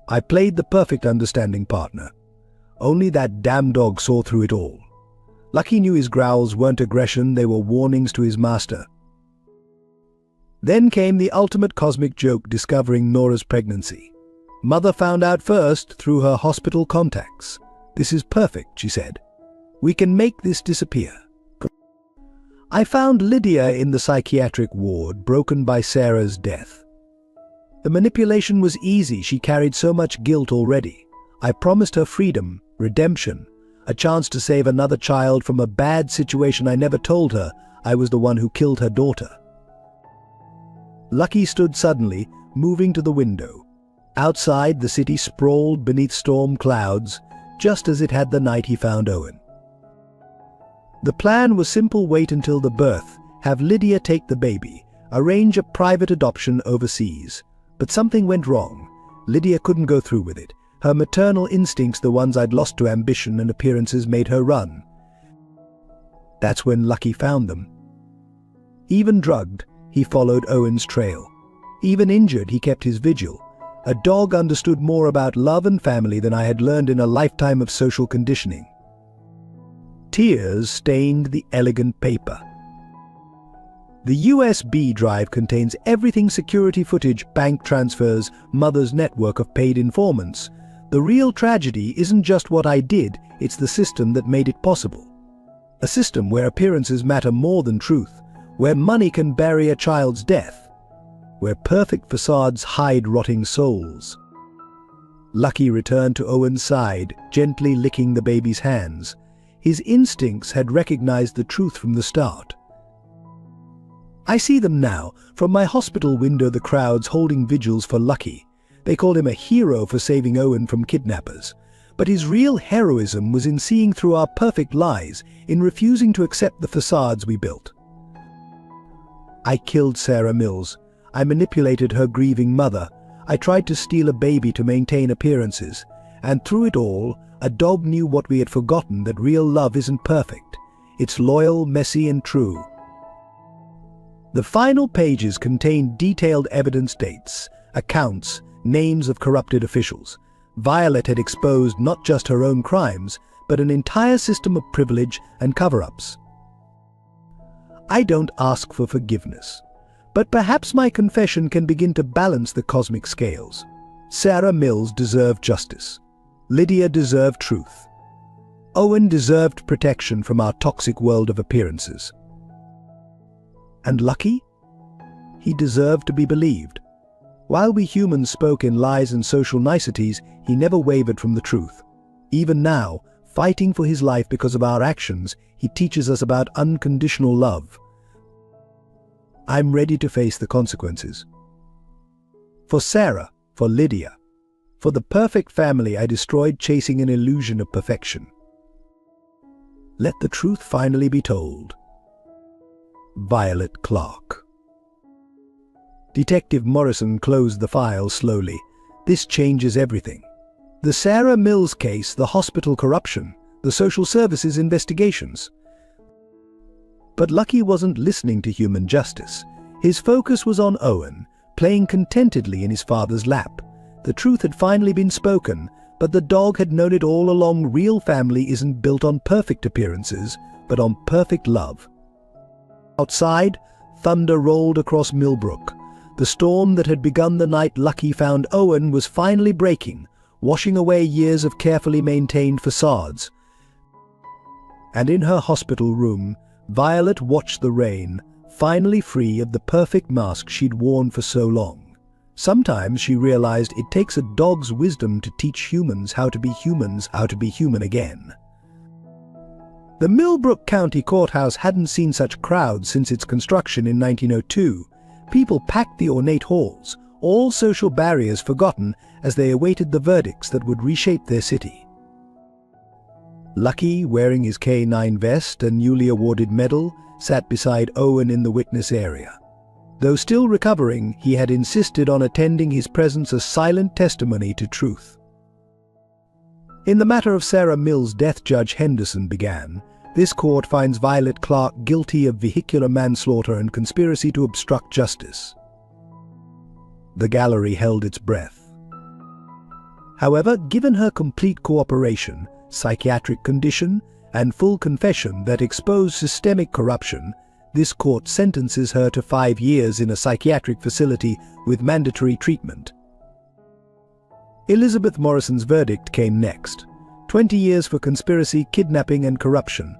[SPEAKER 1] I played the perfect understanding partner. Only that damn dog saw through it all. Lucky knew his growls weren't aggression, they were warnings to his master. Then came the ultimate cosmic joke: discovering Nora's pregnancy. Mother found out first through her hospital contacts. This is perfect, she said. We can make this disappear. I found Lydia in the psychiatric ward, broken by Sarah's death. The manipulation was easy. She carried so much guilt already. I promised her freedom, redemption, a chance to save another child from a bad situation. I never told her I was the one who killed her daughter. Lucky stood suddenly, moving to the window. Outside, the city sprawled beneath storm clouds, just as it had the night he found Owen. The plan was simple: wait until the birth, have Lydia take the baby, arrange a private adoption overseas. But something went wrong. Lydia couldn't go through with it. Her maternal instincts, the ones I'd lost to ambition and appearances, made her run. That's when Lucky found them. Even drugged, he followed Owen's trail. Even injured, he kept his vigil. A dog understood more about love and family than I had learned in a lifetime of social conditioning. Tears stained the elegant paper. The USB drive contains everything: security footage, bank transfers, mother's network of paid informants. The real tragedy isn't just what I did, it's the system that made it possible. A system where appearances matter more than truth, where money can bury a child's death, where perfect facades hide rotting souls. Lucky returned to Owen's side, gently licking the baby's hands. His instincts had recognized the truth from the start. I see them now, from my hospital window, the crowds holding vigils for Lucky. They called him a hero for saving Owen from kidnappers. But his real heroism was in seeing through our perfect lies, in refusing to accept the facades we built. I killed Sarah Mills. I manipulated her grieving mother. I tried to steal a baby to maintain appearances. And through it all, a dog knew what we had forgotten: that real love isn't perfect. It's loyal, messy, and true. The final pages contained detailed evidence, dates, accounts, names of corrupted officials. Violet had exposed not just her own crimes, but an entire system of privilege and cover-ups. I don't ask for forgiveness, but perhaps my confession can begin to balance the cosmic scales. Sarah Mills deserved justice. Lydia deserved truth. Owen deserved protection from our toxic world of appearances. And Lucky? He deserved to be believed. While we humans spoke in lies and social niceties, he never wavered from the truth. Even now, fighting for his life because of our actions, he teaches us about unconditional love. I'm ready to face the consequences. For Sarah, for Lydia, for the perfect family I destroyed chasing an illusion of perfection. Let the truth finally be told. Violet Clark. Detective Morrison closed the file slowly. This changes everything. The Sarah Mills case, the hospital corruption, the social services investigations. But Lucky wasn't listening to human justice. His focus was on Owen, playing contentedly in his father's lap. The truth had finally been spoken, but the dog had known it all along. Real family isn't built on perfect appearances, but on perfect love. Outside, thunder rolled across Millbrook. The storm that had begun the night Lucky found Owen was finally breaking, washing away years of carefully maintained facades. And in her hospital room, Violet watched the rain, finally free of the perfect mask she'd worn for so long. Sometimes she realized it takes a dog's wisdom to teach humans how to be human again. The Millbrook County Courthouse hadn't seen such crowds since its construction in 1902. People packed the ornate halls, all social barriers forgotten as they awaited the verdicts that would reshape their city. Lucky, wearing his K9 vest and newly awarded medal, sat beside Owen in the witness area. Though still recovering, he had insisted on attending, his presence a silent testimony to truth. In the matter of Sarah Mills' death, Judge Henderson began. This court finds Violet Clark guilty of vehicular manslaughter and conspiracy to obstruct justice. The gallery held its breath. However, given her complete cooperation, psychiatric condition, and full confession that exposed systemic corruption, this court sentences her to 5 years in a psychiatric facility with mandatory treatment. Elizabeth Morrison's verdict came next. 20 years for conspiracy, kidnapping, and corruption.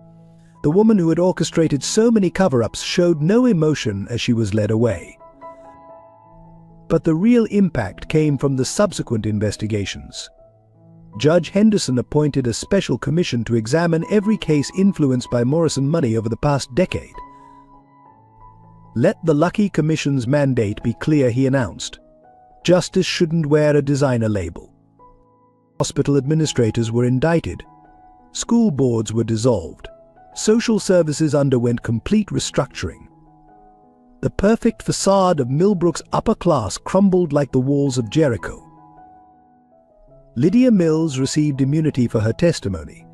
[SPEAKER 1] The woman who had orchestrated so many cover-ups showed no emotion as she was led away. But the real impact came from the subsequent investigations. Judge Henderson appointed a special commission to examine every case influenced by Morrison money over the past decade. Let the Lucky Commission's mandate be clear, he announced. Justice shouldn't wear a designer label. Hospital administrators were indicted. School boards were dissolved. Social services underwent complete restructuring. The perfect facade of Millbrook's upper class crumbled like the walls of Jericho. Lydia Mills received immunity for her testimony.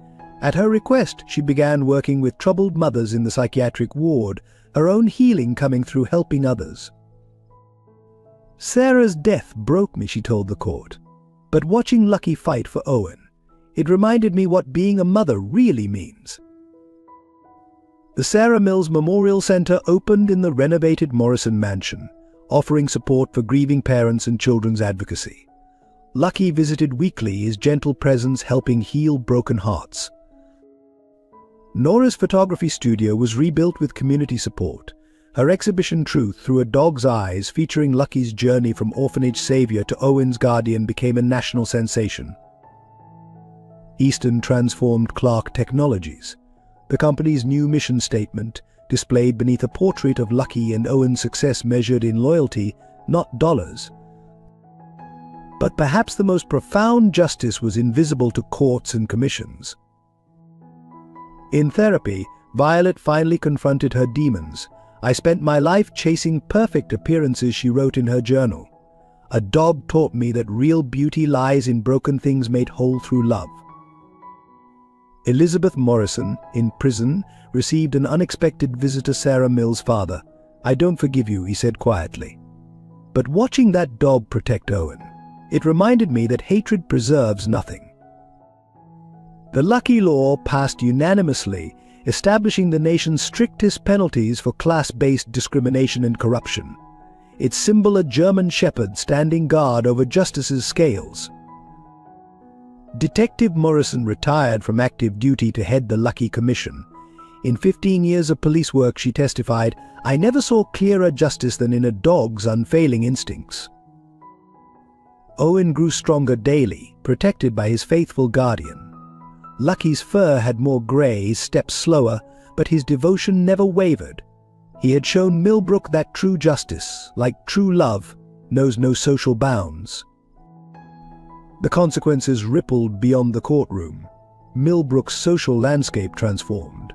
[SPEAKER 1] At her request, she began working with troubled mothers in the psychiatric ward, her own healing coming through helping others. Sarah's death broke me, she told the court. But watching Lucky fight for Owen, it reminded me what being a mother really means. The Sarah Mills Memorial Center opened in the renovated Morrison Mansion, offering support for grieving parents and children's advocacy. Lucky visited weekly, his gentle presence helping heal broken hearts. Nora's photography studio was rebuilt with community support. Her exhibition Truth Through a Dog's Eyes, featuring Lucky's journey from orphanage savior to Owen's guardian, became a national sensation. Easton transformed Clark Technologies. The company's new mission statement, displayed beneath a portrait of Lucky and Owen's success measured in loyalty, not dollars. But perhaps the most profound justice was invisible to courts and commissions. In therapy, Violet finally confronted her demons. I spent my life chasing perfect appearances, she wrote in her journal. A dog taught me that real beauty lies in broken things made whole through love. Elizabeth Morrison, in prison, received an unexpected visitor, Sarah Mills' father. I don't forgive you, he said quietly. But watching that dog protect Owen, it reminded me that hatred preserves nothing. The Lucky Law passed unanimously, establishing the nation's strictest penalties for class-based discrimination and corruption. Its symbol, a German shepherd standing guard over justice's scales. Detective Morrison retired from active duty to head the Lucky Commission. In 15 years of police work, she testified, I never saw clearer justice than in a dog's unfailing instincts. Owen grew stronger daily, protected by his faithful guardian. Lucky's fur had more grey, his steps slower, but his devotion never wavered. He had shown Millbrook that true justice, like true love, knows no social bounds. The consequences rippled beyond the courtroom. Millbrook's social landscape transformed.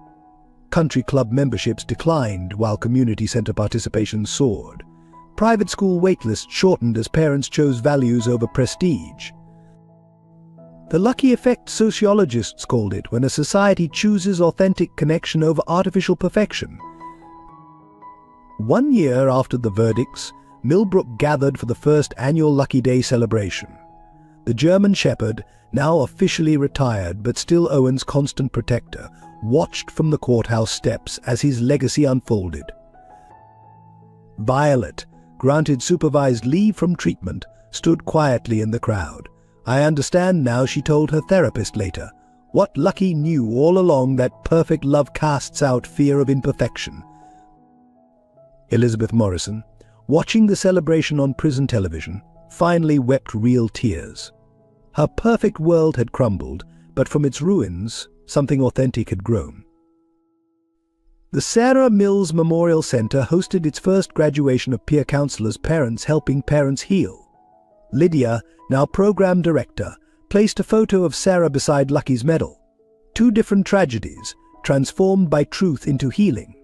[SPEAKER 1] Country club memberships declined while community center participation soared. Private school waitlists shortened as parents chose values over prestige. The lucky effect, sociologists called it, when a society chooses authentic connection over artificial perfection. 1 year after the verdicts, Millbrook gathered for the first annual Lucky Day celebration. The German shepherd, now officially retired but still Owen's constant protector, watched from the courthouse steps as his legacy unfolded. Violet, granted supervised leave from treatment, stood quietly in the crowd. I understand now, she told her therapist later, what Lucky knew all along, that perfect love casts out fear of imperfection. Elizabeth Morrison, watching the celebration on prison television, finally wept real tears. Her perfect world had crumbled, but from its ruins, something authentic had grown. The Sarah Mills Memorial Center hosted its first graduation of peer counselors, parents helping parents heal. Lydia, now program director, placed a photo of Sarah beside Lucky's medal. 2 different tragedies, transformed by truth into healing.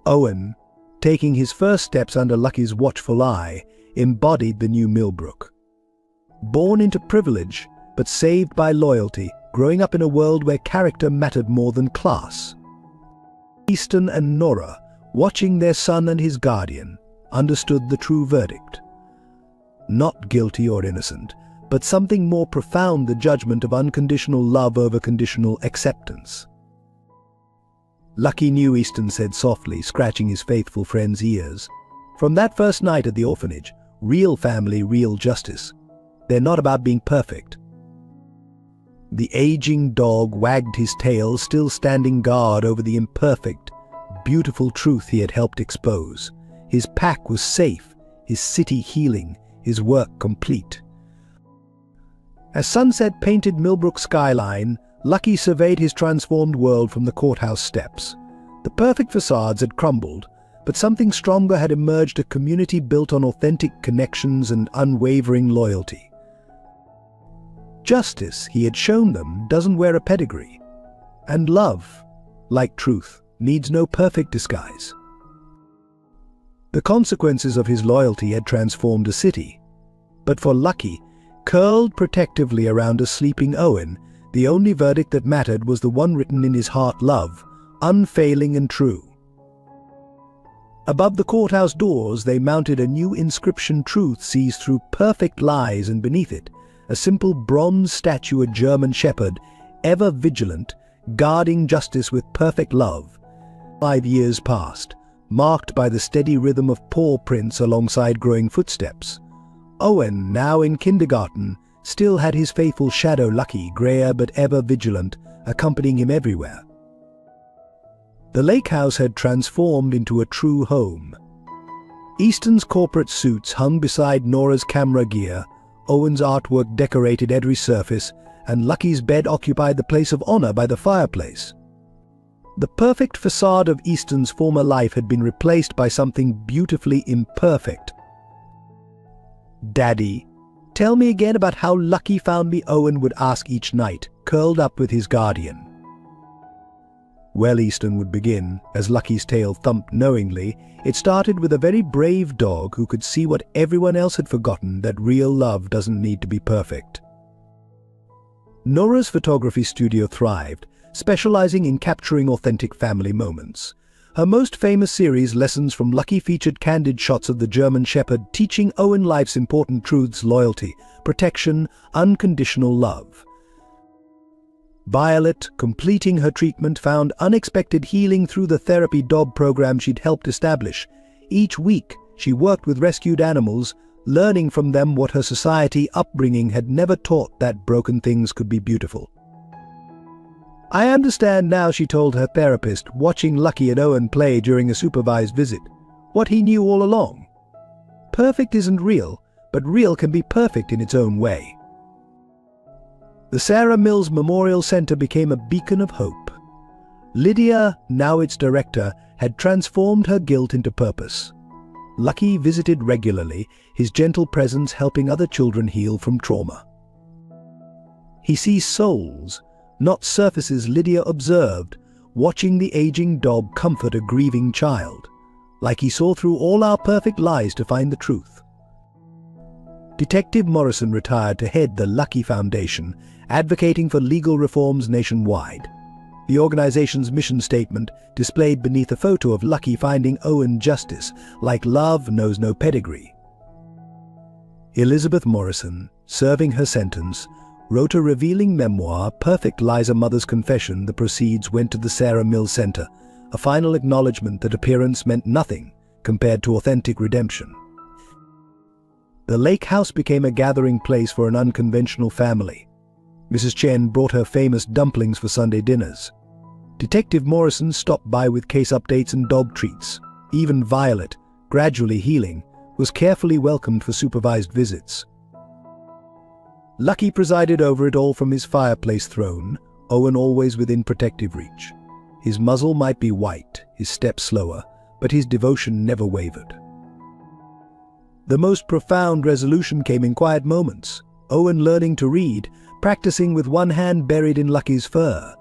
[SPEAKER 1] Owen, taking his first steps under Lucky's watchful eye, embodied the new Millbrook. Born into privilege, but saved by loyalty, growing up in a world where character mattered more than class. Easton and Nora, watching their son and his guardian, understood the true verdict. Not guilty or innocent, but something more profound, the judgment of unconditional love over conditional acceptance. Lucky knew, Easton said softly, scratching his faithful friend's ears. From that first night at the orphanage, real family, real justice. They're not about being perfect. The aging dog wagged his tail, still standing guard over the imperfect, beautiful truth he had helped expose. His pack was safe, his city healing, his work complete. As sunset painted Millbrook's skyline, Lucky surveyed his transformed world from the courthouse steps. The perfect facades had crumbled, but something stronger had emerged, a community built on authentic connections and unwavering loyalty. Justice, he had shown them, doesn't wear a pedigree. And love, like truth, needs no perfect disguise. The consequences of his loyalty had transformed a city. But for Lucky, curled protectively around a sleeping Owen, the only verdict that mattered was the one written in his heart: love, unfailing and true. Above the courthouse doors they mounted a new inscription: truth sees through perfect lies, and beneath it, a simple bronze statue, a German shepherd, ever vigilant, guarding justice with perfect love. 5 years passed, marked by the steady rhythm of paw prints alongside growing footsteps. Owen, now in kindergarten, still had his faithful shadow Lucky, grayer but ever vigilant, accompanying him everywhere. The lake house had transformed into a true home. Easton's corporate suits hung beside Nora's camera gear, Owen's artwork decorated every surface, and Lucky's bed occupied the place of honor by the fireplace. The perfect facade of Easton's former life had been replaced by something beautifully imperfect. "Daddy, tell me again about how Lucky found me," Owen would ask each night, curled up with his guardian. Well, Easton would begin, as Lucky's tail thumped knowingly. It started with a very brave dog who could see what everyone else had forgotten: that real love doesn't need to be perfect. Nora's photography studio thrived, specializing in capturing authentic family moments. Her most famous series, Lessons from Lucky, featured candid shots of the German shepherd teaching Owen life's important truths: loyalty, protection, unconditional love. Violet, completing her treatment, found unexpected healing through the therapy dog program she'd helped establish. Each week, she worked with rescued animals, learning from them what her society upbringing had never taught: that broken things could be beautiful. "I understand now," she told her therapist, watching Lucky and Owen play during a supervised visit, "what he knew all along. Perfect isn't real, but real can be perfect in its own way." The Sarah Mills Memorial Center became a beacon of hope. Lydia, now its director, had transformed her guilt into purpose. Lucky visited regularly, his gentle presence helping other children heal from trauma. "He sees souls, not surfaces," Lydia observed, watching the aging dog comfort a grieving child, "like he saw through all our perfect lies to find the truth." Detective Morrison retired to head the Lucky Foundation, advocating for legal reforms nationwide. The organization's mission statement, displayed beneath a photo of Lucky finding Owen justice, "like love knows no pedigree." Elizabeth Morrison, serving her sentence, wrote a revealing memoir, Perfect Lies: A Mother's Confession. The proceeds went to the Sarah Mills Center, a final acknowledgement that appearance meant nothing compared to authentic redemption. The lake house became a gathering place for an unconventional family. Mrs. Chen brought her famous dumplings for Sunday dinners. Detective Morrison stopped by with case updates and dog treats. Even Violet, gradually healing, was carefully welcomed for supervised visits. Lucky presided over it all from his fireplace throne, Owen always within protective reach. His muzzle might be white, his step slower, but his devotion never wavered. The most profound resolution came in quiet moments. Owen learning to read, practicing with one hand buried in Lucky's fur.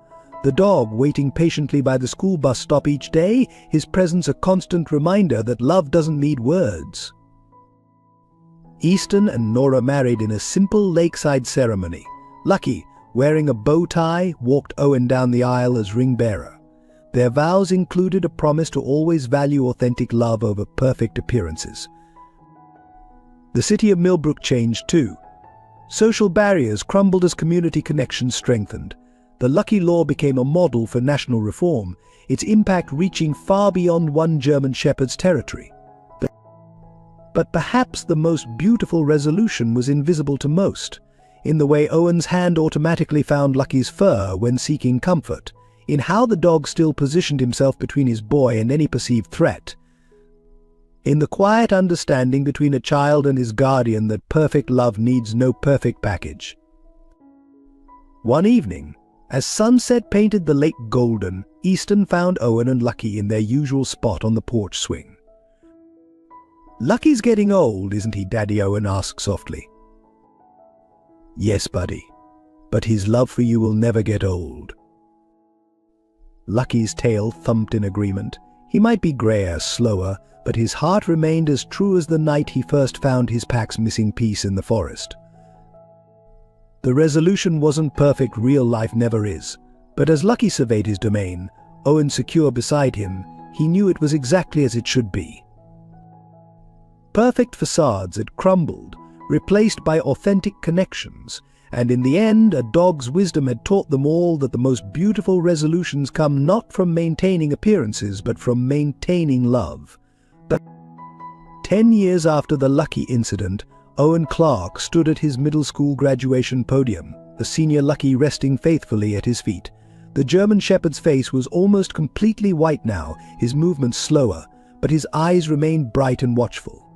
[SPEAKER 1] The dog waiting patiently by the school bus stop each day, his presence a constant reminder that love doesn't need words. Easton and Nora married in a simple lakeside ceremony. Lucky, wearing a bow tie, walked Owen down the aisle as ring bearer. Their vows included a promise to always value authentic love over perfect appearances. The city of Millbrook changed too. Social barriers crumbled as community connections strengthened. The Lucky Law became a model for national reform, its impact reaching far beyond one German shepherd's territory. But perhaps the most beautiful resolution was invisible to most, in the way Owen's hand automatically found Lucky's fur when seeking comfort, in how the dog still positioned himself between his boy and any perceived threat. in the quiet understanding between a child and his guardian that perfect love needs no perfect package. One evening, as sunset painted the lake golden, Easton found Owen and Lucky in their usual spot on the porch swing. "Lucky's getting old, isn't he?" Daddy Owen asked softly. "Yes, buddy, but his love for you will never get old." Lucky's tail thumped in agreement. He might be grayer, slower, but his heart remained as true as the night he first found his pack's missing piece in the forest. The resolution wasn't perfect, real life never is, but as Lucky surveyed his domain, Owen secure beside him, he knew it was exactly as it should be. Perfect facades had crumbled, replaced by authentic connections, and in the end a dog's wisdom had taught them all that the most beautiful resolutions come not from maintaining appearances but from maintaining love. But 10 years after the Lucky incident, Owen Clark stood at his middle school graduation podium, the senior Lucky resting faithfully at his feet. The German Shepherd's face was almost completely white now, his movements slower, but his eyes remained bright and watchful.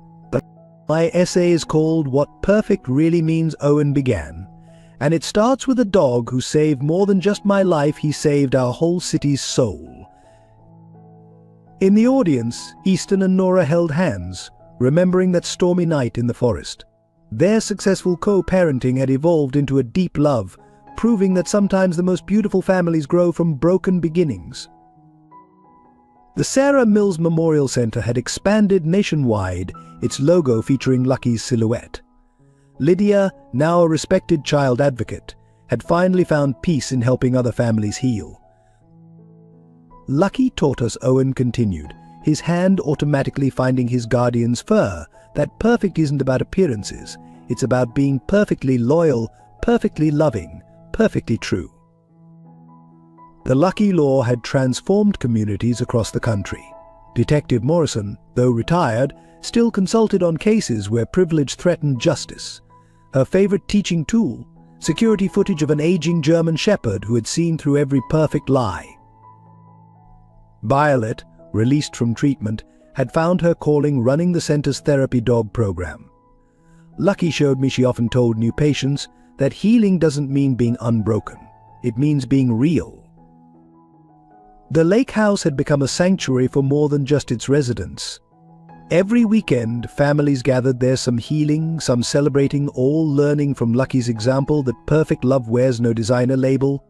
[SPEAKER 1] "My essay is called 'What Perfect Really Means,'" Owen began, "and it starts with a dog who saved more than just my life, he saved our whole city's soul." In the audience, Easton and Nora held hands, remembering that stormy night in the forest. Their successful co-parenting had evolved into a deep love, proving that sometimes the most beautiful families grow from broken beginnings. The Sarah Mills Memorial Center had expanded nationwide, its logo featuring Lucky's silhouette. Lydia, now a respected child advocate, had finally found peace in helping other families heal. "Lucky taught us," Owen continued, his hand automatically finding his guardian's fur, "that perfect isn't about appearances, it's about being perfectly loyal, perfectly loving, perfectly true." The Lucky Law had transformed communities across the country. Detective Morrison, though retired, still consulted on cases where privilege threatened justice. Her favorite teaching tool, security footage of an aging German Shepherd who had seen through every perfect lie. Violet, released from treatment, had found her calling running the center's therapy dog program. Lucky showed me she often told new patients that healing doesn't mean being unbroken, it means being real. The lake house had become a sanctuary for more than just its residents. Every weekend, families gathered there, some healing, some celebrating, all learning from Lucky's example that perfect love wears no designer label.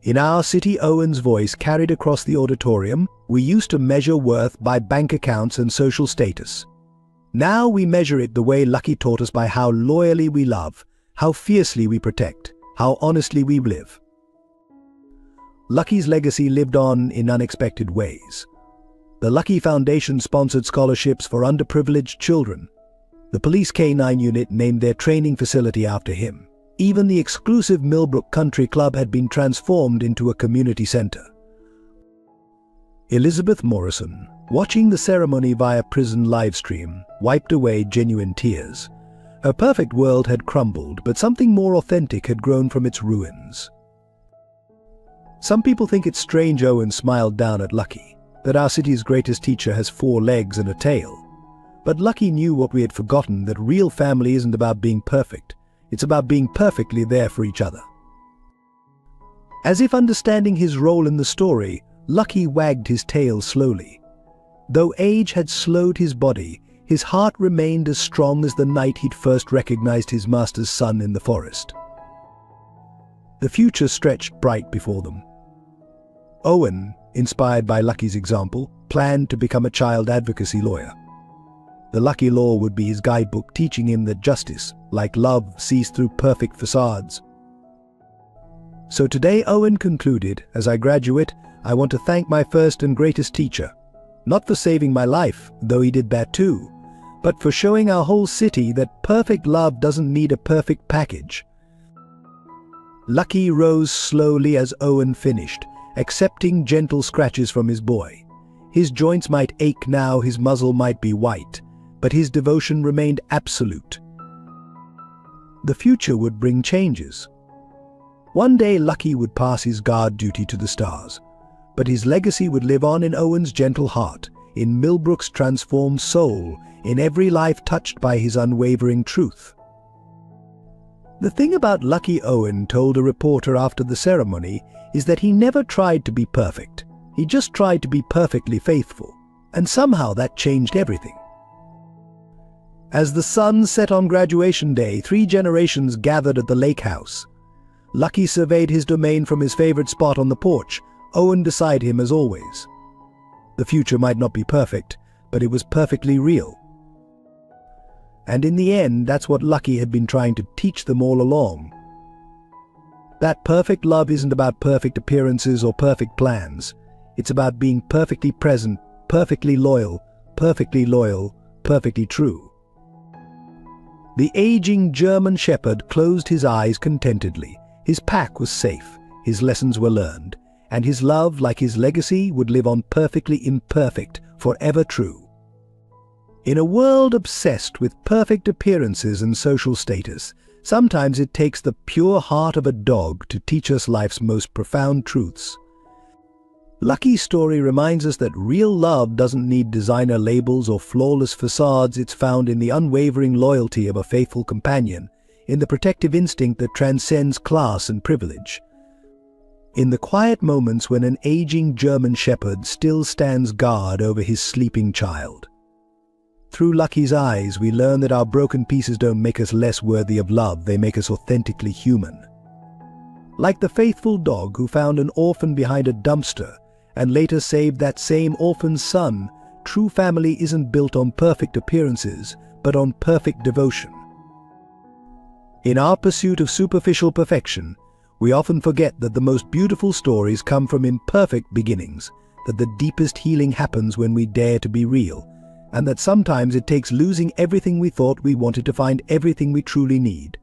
[SPEAKER 1] In our city, Owen's voice carried across the auditorium. We used to measure worth by bank accounts and social status. Now we measure it the way Lucky taught us, by how loyally we love, how fiercely we protect, how honestly we live. Lucky's legacy lived on in unexpected ways. The Lucky Foundation sponsored scholarships for underprivileged children. The police K-9 unit named their training facility after him. Even the exclusive Millbrook Country Club had been transformed into a community center. Elizabeth Morrison, watching the ceremony via prison livestream, wiped away genuine tears. Her perfect world had crumbled, but something more authentic had grown from its ruins. Some people think it's strange Owen smiled down at Lucky, that our city's greatest teacher has 4 legs and a tail. But Lucky knew what we had forgotten, that real family isn't about being perfect, it's about being perfectly there for each other. As if understanding his role in the story, Lucky wagged his tail slowly. Though age had slowed his body, his heart remained as strong as the night he'd first recognized his master's son in the forest. The future stretched bright before them. Owen, inspired by Lucky's example, planned to become a child advocacy lawyer. The Lucky Law would be his guidebook, teaching him that justice, like love, sees through perfect facades. So today, Owen concluded, as I graduate, I want to thank my first and greatest teacher, not for saving my life, though he did that too, but for showing our whole city that perfect love doesn't need a perfect package. Lucky rose slowly as Owen finished, accepting gentle scratches from his boy. His joints might ache now, his muzzle might be white, but his devotion remained absolute. The future would bring changes. One day Lucky would pass his guard duty to the stars, but his legacy would live on in Owen's gentle heart, in Millbrook's transformed soul, in every life touched by his unwavering truth. The thing about Lucky Owen, told a reporter after the ceremony, is that he never tried to be perfect. He just tried to be perfectly faithful. And somehow that changed everything. As the sun set on graduation day, 3 generations gathered at the lake house. Lucky surveyed his domain from his favorite spot on the porch, Owen beside him as always. The future might not be perfect, but it was perfectly real. And in the end, that's what Lucky had been trying to teach them all along. That perfect love isn't about perfect appearances or perfect plans. It's about being perfectly present, perfectly loyal, perfectly true. The aging German shepherd closed his eyes contentedly. His pack was safe, his lessons were learned, and his love, like his legacy, would live on perfectly imperfect, forever true. In a world obsessed with perfect appearances and social status, sometimes it takes the pure heart of a dog to teach us life's most profound truths. Lucky's story reminds us that real love doesn't need designer labels or flawless facades. It's found in the unwavering loyalty of a faithful companion, in the protective instinct that transcends class and privilege. In the quiet moments when an aging German shepherd still stands guard over his sleeping child. Through Lucky's eyes, we learn that our broken pieces don't make us less worthy of love, they make us authentically human. Like the faithful dog who found an orphan behind a dumpster and later saved that same orphan's son, true family isn't built on perfect appearances, but on perfect devotion. In our pursuit of superficial perfection, we often forget that the most beautiful stories come from imperfect beginnings, that the deepest healing happens when we dare to be real, and that sometimes it takes losing everything we thought we wanted to find everything we truly need.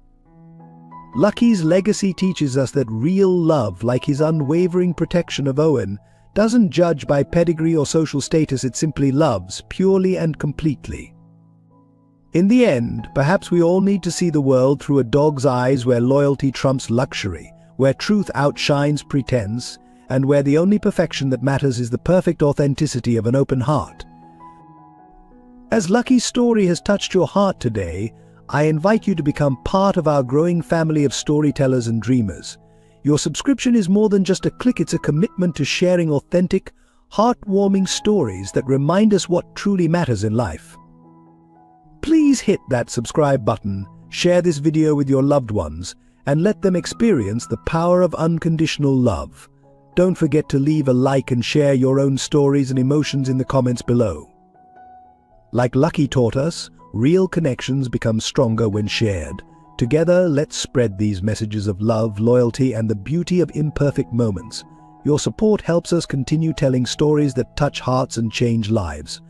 [SPEAKER 1] Lucky's legacy teaches us that real love, like his unwavering protection of Owen, doesn't judge by pedigree or social status, it simply loves, purely and completely. In the end, perhaps we all need to see the world through a dog's eyes, where loyalty trumps luxury, where truth outshines pretense, and where the only perfection that matters is the perfect authenticity of an open heart. As Lucky's story has touched your heart today, I invite you to become part of our growing family of storytellers and dreamers. Your subscription is more than just a click, it's a commitment to sharing authentic, heartwarming stories that remind us what truly matters in life. Please hit that subscribe button, share this video with your loved ones, and let them experience the power of unconditional love. Don't forget to leave a like and share your own stories and emotions in the comments below. Like Lucky taught us, real connections become stronger when shared. Together, let's spread these messages of love, loyalty, and the beauty of imperfect moments. Your support helps us continue telling stories that touch hearts and change lives.